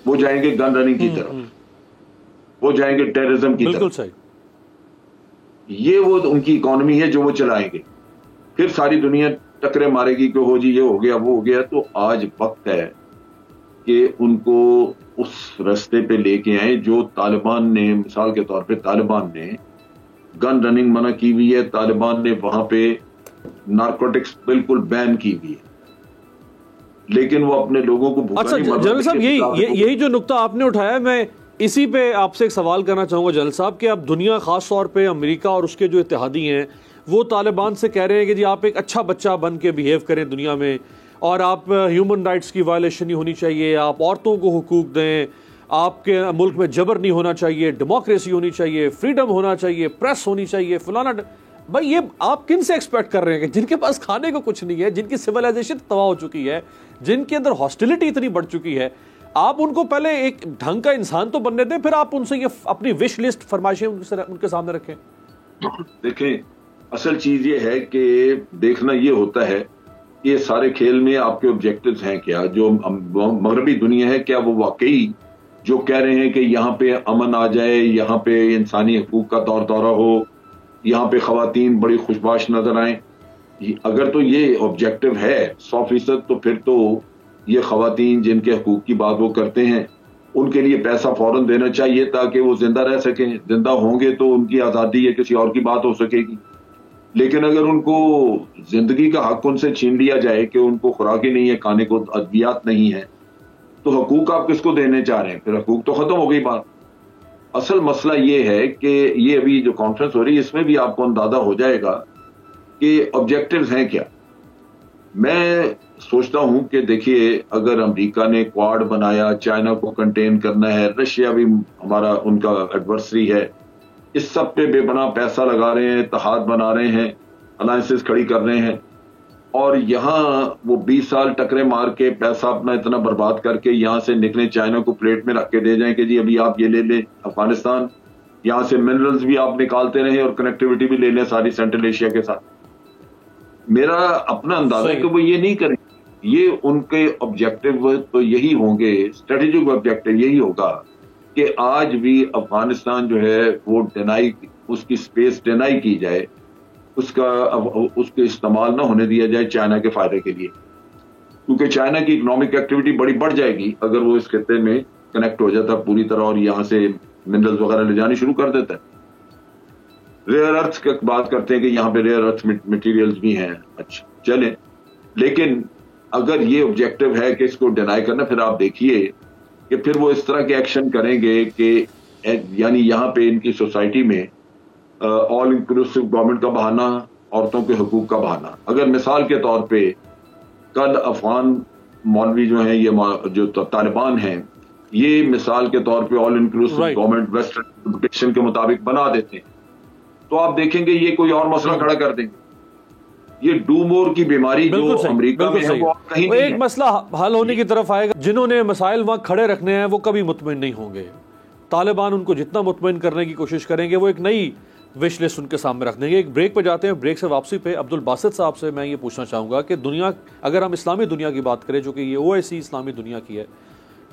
وہ جائیں گے گن رننگ کی طرف، وہ جائیں گے ٹیررزم کی طرف۔ بالکل صحیح۔ یہ وہ ان کی اکانومی ہے جو وہ چلائیں گے، پھر ساری دنیا ٹکرے مارے گی کہ ہو جی یہ ہو گیا وہ ہو گیا. تو آج وقت ہے کہ ان کو اس رستے پہ لے کے آئیں جو طالبان نے, مثال کے طور پہ طالبان نے گن رننگ منع کی ہوئی ہے, طالبان نے وہاں پہ نارکوٹکس بالکل بین کی ہوئی ہے, لیکن وہ اپنے لوگوں کو بھوکا نہیں مرنے. جنرل صاحب یہی جو نقطہ آپ نے اٹھایا, میں اسی پہ آپ سے ایک سوال کرنا چاہوں گا جنرل صاحب, کہ اب دنیا خاص طور پہ امریکہ اور اس کے جو اتحادی ہیں وہ طالبان سے کہہ رہے ہیں کہ جی آپ ایک اچھا بچہ بن کے بیہیو کریں دنیا میں, اور آپ ہیومن رائٹس کی وائلیشن نہیں ہونی چاہیے, آپ عورتوں کو حقوق دیں, آپ کے ملک میں جبر نہیں ہونا چاہیے, ڈیموکریسی ہونی چاہیے, فریڈم ہونا چاہیے, پریس ہونی چاہیے, فلانا. بھائی یہ آپ کن سے ایکسپیکٹ کر رہے ہیں کہ جن کے پاس کھانے کو کچھ نہیں ہے, جن کی سویلائزیشن تباہ ہو چکی ہے, جن کے اندر ہاسٹیلٹی اتنی بڑھ چکی ہے, آپ ان کو پہلے ایک ڈھنگ کا انسان تو بننے دیں, پھر آپ ان سے یہ اپنی وش لسٹ فرمائشیں ان کے سامنے رکھیں. دیکھیں اصل چیز یہ ہے کہ دیکھنا یہ ہوتا ہے یہ سارے کھیل میں آپ کے آبجیکٹیوز ہیں کیا, جو مغربی دنیا ہے کیا وہ واقعی جو کہہ رہے ہیں کہ یہاں پہ امن آ جائے, یہاں پہ انسانی حقوق کا دور دورہ ہو, یہاں پہ خواتین بڑی خوشباش نظر آئیں, اگر تو یہ آبجیکٹیو ہے 100%, تو پھر تو یہ خواتین جن کے حقوق کی بات وہ کرتے ہیں ان کے لیے پیسہ فوراً دینا چاہیے تاکہ وہ زندہ رہ سکیں. زندہ ہوں گے تو ان کی آزادی یا کسی اور کی بات ہو سکے گی, لیکن اگر ان کو زندگی کا حق ان سے چھین لیا جائے کہ ان کو خوراکیں نہیں ہے, کھانے کو ادویات نہیں ہے, تو حقوق آپ کس کو دینے چاہ رہے ہیں؟ پھر حقوق تو ختم ہو گئی بات. اصل مسئلہ یہ ہے کہ یہ ابھی جو کانفرنس ہو رہی ہے اس میں بھی آپ کو اندازہ ہو جائے گا کہ آبجیکٹیوز ہیں کیا. میں سوچتا ہوں کہ دیکھیے اگر امریکہ نے کوارڈ بنایا, چائنا کو کنٹین کرنا ہے, رشیا بھی ہمارا ان کا ایڈورسری ہے, اس سب پہ بے پناہ پیسہ لگا رہے ہیں, اتحاد بنا رہے ہیں, الائنسز کھڑی کر رہے ہیں, اور یہاں وہ 20 سال ٹکرے مار کے پیسہ اپنا اتنا برباد کر کے یہاں سے نکلے, چائنا کو پلیٹ میں رکھ کے دے جائیں کہ جی ابھی آپ یہ لے لیں افغانستان, یہاں سے منرلز بھی آپ نکالتے رہیں اور کنیکٹیوٹی بھی لے لیں ساری سینٹرل ایشیا کے ساتھ. میرا اپنا اندازہ ہے کہ وہ یہ نہیں کریں. یہ ان کے آبجیکٹیو تو یہی ہوں گے, اسٹریٹجک آبجیکٹیو یہی ہوگا کہ آج بھی افغانستان جو ہے وہ ڈینائی, اس کی سپیس ڈینائی کی جائے, اس کے استعمال نہ ہونے دیا جائے چائنا کے فائدے کے لیے, کیونکہ چائنا کی اکنامک ایکٹیویٹی بڑی بڑھ جائے گی اگر وہ اس خطے میں کنیکٹ ہو جاتا پوری طرح اور یہاں سے منرلز وغیرہ لے جانی شروع کر دیتا ہے. ریئر ارتھ کی بات کرتے ہیں کہ یہاں پہ ریئر ارتھ مٹیریلز بھی ہیں, اچھا چلیں, لیکن اگر یہ آبجیکٹیو ہے کہ اس کو ڈینائی کرنا, پھر آپ دیکھیے کہ پھر وہ اس طرح کے ایکشن کریں گے کہ یعنی یہاں پہ ان کی سوسائٹی میں آل انکلوسیو گورنمنٹ کا بہانہ, عورتوں کے حقوق کا بہانہ. اگر مثال کے طور پہ کل افغان مولوی جو ہیں, یہ جو طالبان ہیں, یہ مثال کے طور پہ آل انکلوسیو گورنمنٹ ویسٹرن ایڈوکیشن کے مطابق بنا دیتے ہیں, تو آپ دیکھیں گے یہ کوئی اور مسئلہ کھڑا کر دیں گے. یہ ڈو مور کی بیماری جو امریکہ میں ہے وہ کہیں نہیں ہے. ایک مسئلہ حل ہونے کی طرف آئے گا. جنہوں نے مسائل وہاں کھڑے رکھنے ہیں وہ کبھی مطمئن نہیں ہوں گے. طالبان ان کو جتنا مطمئن کرنے کی کوشش کریں گے وہ ایک نئی وش لسٹ ان کے سامنے رکھ دیں گے. ایک بریک پہ جاتے ہیں, بریک سے واپسی پہ عبد الباسط صاحب سے میں یہ پوچھنا چاہوں گا کہ دنیا, اگر ہم اسلامی دنیا کی بات کریں جو کہ یہ OIC اسلامی دنیا کی ہے,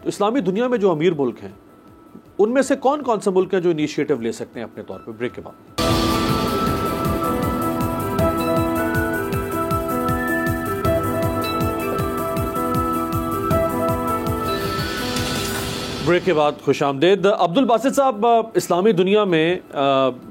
تو اسلامی دنیا میں جو امیر ملک ہیں ان میں سے کون کون سے ملک ہیں جو انیشیٹو لے سکتے ہیں اپنے طور پہ؟ بریک کے بعد. بریک کے بعد خوش آمدید. عبد الباسط صاحب, اسلامی دنیا میں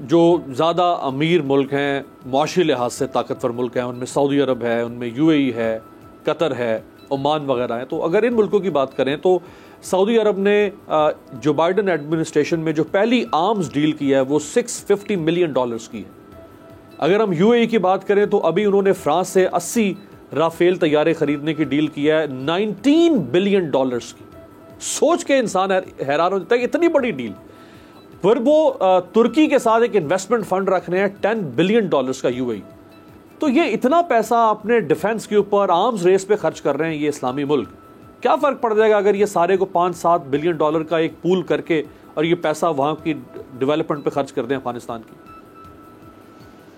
جو زیادہ امیر ملک ہیں, معاشی لحاظ سے طاقتور ملک ہیں, ان میں سعودی عرب ہے, ان میں UAE ہے, قطر ہے, عمان وغیرہ ہیں. تو اگر ان ملکوں کی بات کریں تو سعودی عرب نے جو بائیڈن ایڈمنسٹریشن میں جو پہلی آرمز ڈیل کی ہے وہ $650 ملین کی ہے. اگر ہم UAE کی بات کریں تو ابھی انہوں نے فرانس سے 80 رافیل طیارے خریدنے کی ڈیل کی ہے $19 بلین کی. سوچ کے انسان حیران ہو جاتا ہے کہ اتنی بڑی ڈیل. پھر وہ ترکی کے ساتھ ایک انویسٹمنٹ فنڈ رکھ رہے ہیں $10 بلین کا UAE. تو یہ اتنا پیسہ اپنے ڈیفنس کے اوپر, آرمز ریس پہ خرچ کر رہے ہیں یہ اسلامی ملک. کیا فرق پڑ جائے گا اگر یہ سارے کو $5-7 بلین کا ایک پول کر کے اور یہ پیسہ وہاں کی ڈیولپمنٹ پہ خرچ کر دیں افغانستان کی؟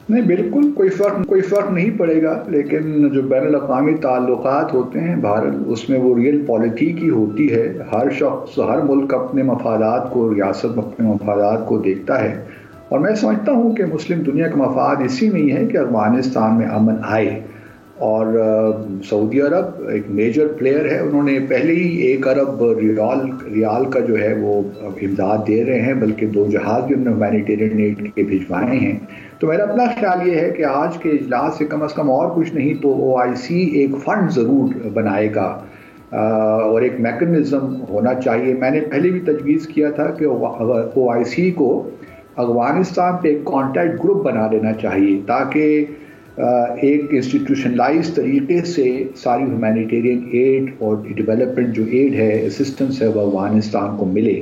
نہیں, بالکل کوئی فرق نہیں پڑے گا. لیکن جو بین الاقوامی تعلقات ہوتے ہیں بھارت, اس میں وہ ریئل پالیٹک ہی ہوتی ہے. ہر شخص, ہر ملک اپنے مفادات کو, ریاست اپنے مفادات کو دیکھتا ہے. اور میں سمجھتا ہوں کہ مسلم دنیا کا مفاد اسی میں ہی ہے کہ افغانستان میں امن آئے. اور سعودی عرب ایک میجر پلیئر ہے، انہوں نے پہلے ہی 1 ارب ریال کا جو ہے وہ امداد دے رہے ہیں، بلکہ 2 جہاز بھی انہوں نے ہیومینیٹیرین ایڈ کے بھجوائے ہیں۔ تو میرا اپنا خیال یہ ہے کہ آج کے اجلاس سے کم از کم اور کچھ نہیں تو OIC ایک فنڈ ضرور بنائے گا اور ایک میکنزم ہونا چاہیے۔ میں نے پہلے بھی تجویز کیا تھا کہ OIC کو افغانستان پہ ایک کانٹیکٹ گروپ بنا لینا چاہیے تاکہ ایک انسٹیٹیوشنلائز طریقے سے ساری ہیومینیٹیرین ایڈ اور ڈیولپمنٹ جو ایڈ ہے، اسسٹنس ہے، وہ افغانستان کو ملے۔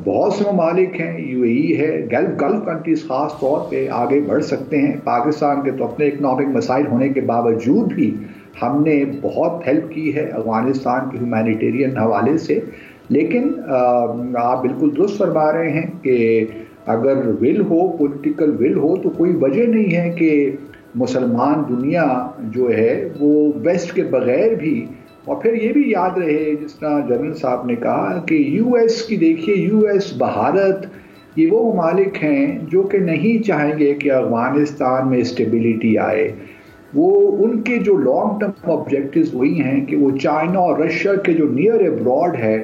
بہت سے ممالک ہیں، UAE ہے، گلف کنٹریز خاص طور پہ آگے بڑھ سکتے ہیں۔ پاکستان کے تو اپنے اکنامک مسائل ہونے کے باوجود بھی ہم نے بہت ہیلپ کی ہے افغانستان کے ہیومینیٹیرین حوالے سے، لیکن آپ بالکل درست فرما رہے ہیں کہ اگر ول ہو، پولیٹیکل ول ہو، تو کوئی وجہ نہیں ہے کہ مسلمان دنیا جو ہے وہ ویسٹ کے بغیر بھی، اور پھر یہ بھی یاد رہے جس طرح جنرل صاحب نے کہا کہ US کی دیکھیے، US بھارت یہ وہ ممالک ہیں جو کہ نہیں چاہیں گے کہ افغانستان میں اسٹیبلٹی آئے۔ وہ ان کے جو لانگ ٹرم آبجیکٹیوز وہی ہیں کہ وہ چائنا اور رشیا کے جو نیئر ابراڈ ہے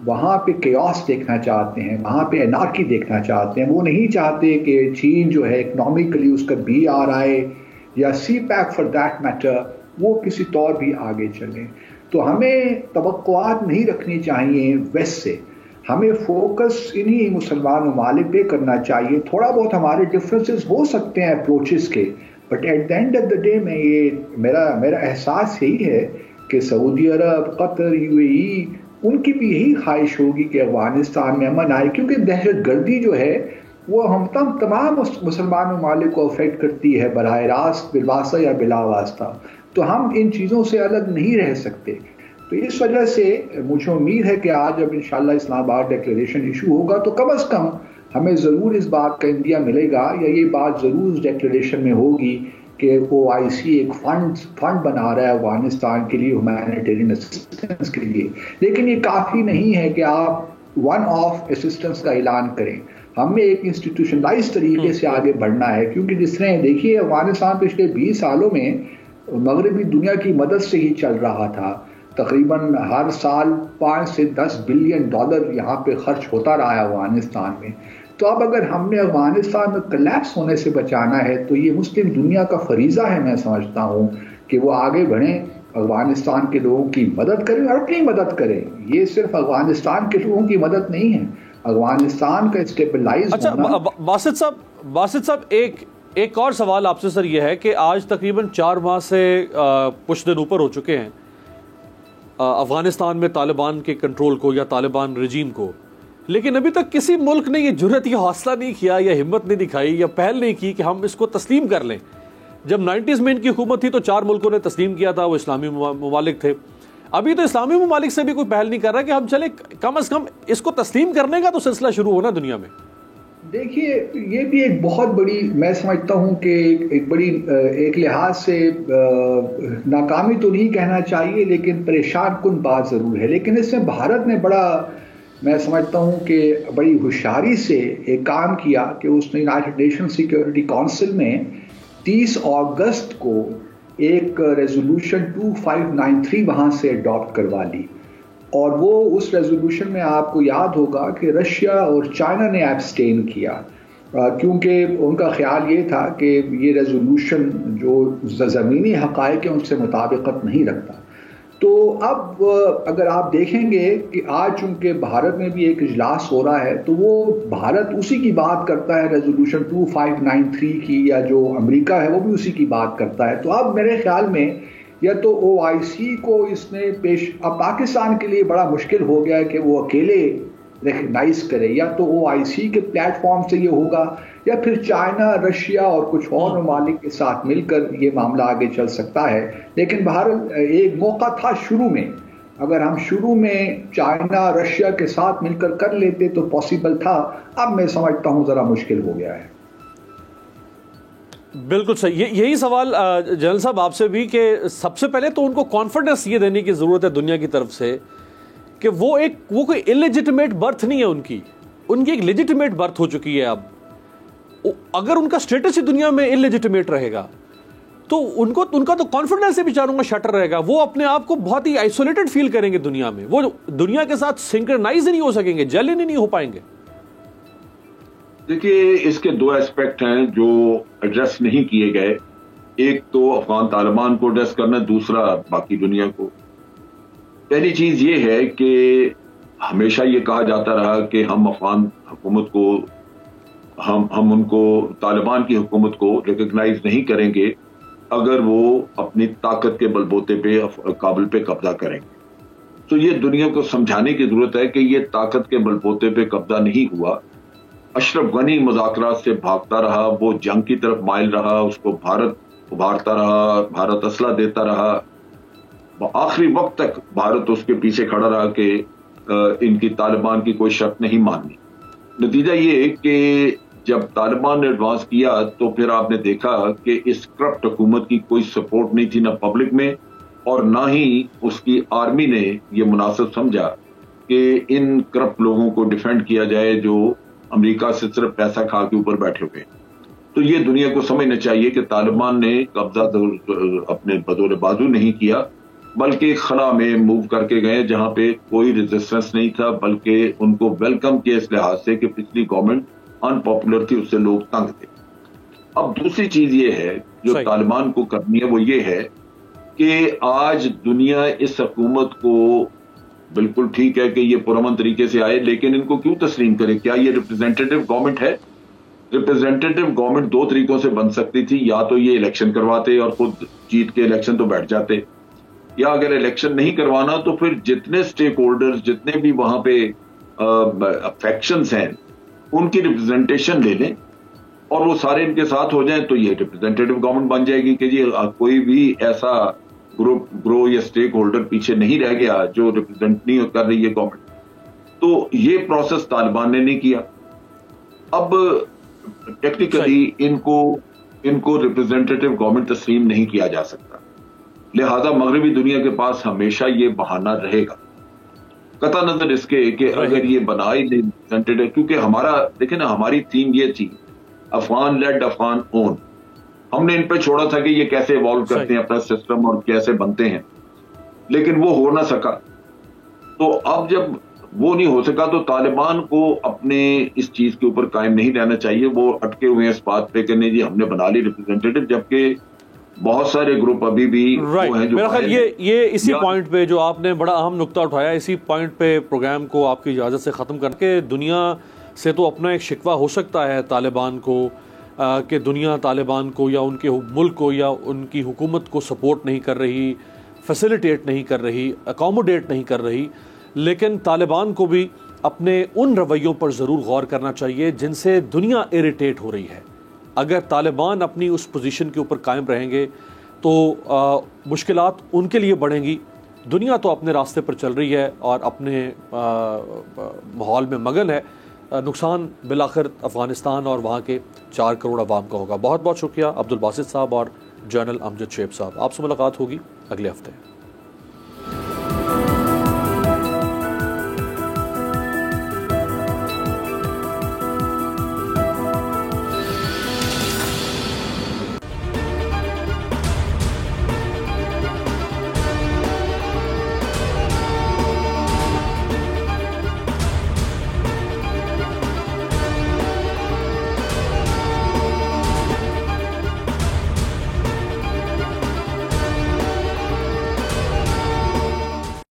وہاں پہ کیوس دیکھنا چاہتے ہیں، وہاں پہ انارکی دیکھنا چاہتے ہیں۔ وہ نہیں چاہتے کہ چین جو ہے اکنامکلی اس کا BRI یا CPEC فار دیٹ میٹر وہ کسی طور بھی آگے چلیں۔ تو ہمیں توقعات نہیں رکھنی چاہیے ویسٹ سے، ہمیں فوکس انہی مسلمان ممالک پہ کرنا چاہیے۔ تھوڑا بہت ہمارے ڈفرینسز ہو سکتے ہیں اپروچز کے، but at the end of the day میں یہ میرا احساس یہی ہے کہ سعودی عرب، قطر، UAE ان کی بھی یہی خواہش ہوگی کہ افغانستان میں امن آئے، کیونکہ دہشت گردی جو ہے وہ ہم تمام مسلمان ممالک کو افیکٹ کرتی ہے براہ راست، بالواسطہ یا بلا واسطہ۔ تو ہم ان چیزوں سے الگ نہیں رہ سکتے۔ تو اس وجہ سے مجھے امید ہے کہ آج جب انشاءاللہ اسلام آباد ڈکلیریشن ایشو ہوگا تو کم از کم ہمیں ضرور اس بات کا اندیا ملے گا، یا یہ بات ضرور اس ڈکلیریشن میں ہوگی کہ OIC ایک فنڈ بنا رہا ہے افغانستان کے لیے، ہیومینیٹیرین اسسٹنس کے لیے۔ لیکن یہ کافی نہیں ہے کہ آپ ون آف اسسٹنس کا اعلان کریں، ہمیں ایک انسٹیٹیوشنلائز طریقے سے آگے بڑھنا ہے، کیونکہ جس طرح دیکھیے افغانستان پچھلے 20 سالوں میں مغربی دنیا کی مدد سے ہی چل رہا تھا۔ تقریباً ہر سال 5 سے 10 بلین ڈالر یہاں پہ خرچ ہوتا رہا ہے افغانستان میں۔ تو اب اگر ہم نے افغانستان میں کلیپس ہونے سے بچانا ہے تو یہ مسلم دنیا کا فریضہ ہے، میں سمجھتا ہوں کہ وہ آگے بڑھیں، افغانستان کے لوگوں کی مدد کریں اور اپنی مدد کریں۔ یہ صرف افغانستان کے لوگوں کی مدد نہیں ہے، افغانستان کا اسٹیبلائز ہونا۔ اچھا باسط صاحب ایک اور سوال آپ سے سر یہ ہے کہ آج تقریباً 4 ماہ سے کچھ دن اوپر ہو چکے ہیں افغانستان میں طالبان کے کنٹرول کو یا طالبان رجیم کو، لیکن ابھی تک کسی ملک نے یہ جرأت یا حوصلہ نہیں کیا یا ہمت نہیں دکھائی یا پہل نہیں کی کہ ہم اس کو تسلیم کر لیں۔ جب 90s میں ان کی حکومت تھی تو 4 ملکوں نے تسلیم کیا تھا، وہ اسلامی ممالک تھے۔ ابھی تو اسلامی ممالک سے بھی کوئی پہل نہیں کر رہا کہ ہم چلے کم از کم اس کو تسلیم کرنے کا تو سلسلہ شروع ہونا دنیا میں۔ دیکھیے یہ بھی ایک بہت بڑی، میں سمجھتا ہوں کہ ایک بڑی ایک لحاظ سے ناکامی تو نہیں کہنا چاہیے لیکن پریشان کن بات ضرور ہے، لیکن اس میں بھارت نے بڑا، میں سمجھتا ہوں کہ بڑی ہوشیاری سے ایک کام کیا کہ اس نے یونائیٹڈ نیشن سیکیورٹی کونسل میں 30 اگست کو ایک ریزولوشن 2593 وہاں سے اڈاپٹ کروا لی، اور وہ اس ریزولوشن میں آپ کو یاد ہوگا کہ رشیا اور چائنا نے ایبسٹین کیا، کیونکہ ان کا خیال یہ تھا کہ یہ ریزولوشن جو زمینی حقائق ہیں ان سے مطابقت نہیں رکھتا۔ تو اب اگر آپ دیکھیں گے کہ آج چونکہ بھارت میں بھی ایک اجلاس ہو رہا ہے تو وہ بھارت اسی کی بات کرتا ہے ریزولوشن 2593 کی، یا جو امریکہ ہے وہ بھی اسی کی بات کرتا ہے۔ تو اب میرے خیال میں یا تو OIC کو اس نے اب پاکستان کے لیے بڑا مشکل ہو گیا ہے کہ وہ اکیلے ریکگنائز کرے، یا تو OIC کے پلیٹ فارم سے یہ ہوگا یا پھر چائنا، رشیا اور کچھ اور ممالک کے ساتھ مل کر یہ معاملہ آگے چل سکتا ہے۔ لیکن بہرحال ایک موقع تھا شروع میں، اگر ہم شروع میں چائنا، رشیا کے ساتھ مل کر لیتے تو پاسبل تھا، اب میں سمجھتا ہوں ذرا مشکل ہو گیا ہے۔ بالکل صحیح، یہی سوال جنرل صاحب آپ سے بھی کہ سب سے پہلے تو ان کو کانفیڈنس یہ دینے کی ضرورت ہے دنیا کی طرف سے کہ وہ کوئی انلیجیٹمیٹ برتھ نہیں ہے، ان کی ایک لیجیٹمیٹ برتھ ہو چکی ہے۔ اب اگر ان کا سٹیٹس ہی دنیا میں انلیجیٹمیٹ رہے گا تو ان کا تو کانفیڈنس سے بیچاروں کا شٹر رہے گا. وہ اپنے آپ کو بہت ہی آئسولیٹڈ فیل کریں گے دنیا میں, وہ دنیا کے ساتھ سنکرنائز نہیں ہو سکیں گے, جیل نہیں ہو پائیں گے. دیکھیے اس کے دو ایسپیکٹ ہیں جو ایڈریس نہیں کیے گئے. ایک تو افغان طالبان کو ایڈریس کرنا, دوسرا باقی دنیا کو. پہلی چیز یہ ہے کہ ہمیشہ یہ کہا جاتا رہا کہ ہم افغان حکومت کو ہم ان کو طالبان کی حکومت کو ریکگنائز نہیں کریں گے اگر وہ اپنی طاقت کے بل بوتے پہ کابل پہ قبضہ کریں گے. تو یہ دنیا کو سمجھانے کی ضرورت ہے کہ یہ طاقت کے بل بوتے پہ قبضہ نہیں ہوا. اشرف غنی مذاکرات سے بھاگتا رہا, وہ جنگ کی طرف مائل رہا, اس کو بھارت ابھارتا رہا, بھارت اسلحہ دیتا رہا. آخری وقت تک بھارت اس کے پیچھے کھڑا رہا کہ ان کی طالبان کی کوئی شرط نہیں ماننی. نتیجہ یہ کہ جب طالبان نے ایڈوانس کیا تو پھر آپ نے دیکھا کہ اس کرپٹ حکومت کی کوئی سپورٹ نہیں تھی, نہ پبلک میں اور نہ ہی اس کی آرمی نے یہ مناسب سمجھا کہ ان کرپٹ لوگوں کو ڈیفینڈ کیا جائے جو امریکہ سے صرف پیسہ کھا کے اوپر بیٹھے ہوئے. تو یہ دنیا کو سمجھنا چاہیے کہ طالبان نے قبضہ اپنے بدور بازو نہیں کیا, بلکہ خلا میں موو کر کے گئے جہاں پہ کوئی ریزسٹنس نہیں تھا, بلکہ ان کو ویلکم کیا اس لحاظ سے کہ پچھلی گورنمنٹ ان پاپولر تھی, اس سے لوگ تنگ تھے. اب دوسری چیز یہ ہے جو طالبان کو کرنی ہے, وہ یہ ہے کہ آج دنیا اس حکومت کو بالکل ٹھیک ہے کہ یہ پرامن طریقے سے آئے, لیکن ان کو کیوں تسلیم کرے؟ کیا یہ ریپرزینٹیٹو گورنمنٹ ہے؟ ریپرزینٹیٹو گورنمنٹ دو طریقوں سے بن سکتی تھی, یا تو یہ الیکشن کرواتے اور خود جیت کے الیکشن تو بیٹھ جاتے, یا اگر الیکشن نہیں کروانا تو پھر جتنے سٹیک ہولڈرز, جتنے بھی وہاں پہ فیکشنز ہیں, ان کی ریپرزینٹیشن لے لیں اور وہ سارے ان کے ساتھ ہو جائیں, تو یہ ریپرزینٹیٹو گورنمنٹ بن جائے گی کہ جی کوئی بھی ایسا گروہ یا سٹیک ہولڈر پیچھے نہیں رہ گیا جو ریپرزینٹ نہیں کر رہی ہے گورنمنٹ. تو یہ پروسیس طالبان نے نہیں کیا. اب ٹیکنیکلی ان کو ریپرزینٹیٹو گورنمنٹ تسلیم نہیں کیا جا سکتا, لہذا مغربی دنیا کے پاس ہمیشہ یہ بہانہ رہے گا, قطع نظر اس کے کہ اگر یہ بنا ہی نہیں ریپرزینٹیٹو, کیونکہ ہمارا دیکھیں نا, ہماری تھیم یہ تھی افغان لیڈ افغان اون. ہم نے ان پہ چھوڑا تھا کہ یہ کیسے ایوالو کرتے ہیں اپنا سسٹم اور کیسے بنتے ہیں, لیکن وہ ہو نہ سکا. تو اب جب وہ نہیں ہو سکا تو طالبان کو اپنے اس چیز کے اوپر قائم نہیں رہنا چاہیے. وہ اٹکے ہوئے ہیں اس بات پہ کہ نہیں جی ہم نے بنا لی ریپرزینٹیٹو, جبکہ بہت سارے گروپ ابھی بھی وہ ہیں جو, میرا خیال یہ اسی پوائنٹ پہ جو آپ نے بڑا اہم نقطہ اٹھایا, اسی پوائنٹ پہ پروگرام کو آپ کی اجازت سے ختم کر کے, دنیا سے تو اپنا ایک شکوہ ہو سکتا ہے طالبان کو کہ دنیا طالبان کو یا ان کے ملک کو یا ان کی حکومت کو سپورٹ نہیں کر رہی, فیسیلیٹیٹ نہیں کر رہی, اکوموڈیٹ نہیں کر رہی, لیکن طالبان کو بھی اپنے ان رویوں پر ضرور غور کرنا چاہیے جن سے دنیا اریٹیٹ ہو رہی ہے. اگر طالبان اپنی اس پوزیشن کے اوپر قائم رہیں گے تو مشکلات ان کے لیے بڑھیں گی. دنیا تو اپنے راستے پر چل رہی ہے اور اپنے ماحول میں مگن ہے, نقصان بالآخر افغانستان اور وہاں کے 4 کروڑ عوام کا ہوگا. بہت بہت شکریہ عبدالباسط صاحب اور جنرل امجد شیب صاحب. آپ سے ملاقات ہوگی اگلے ہفتے.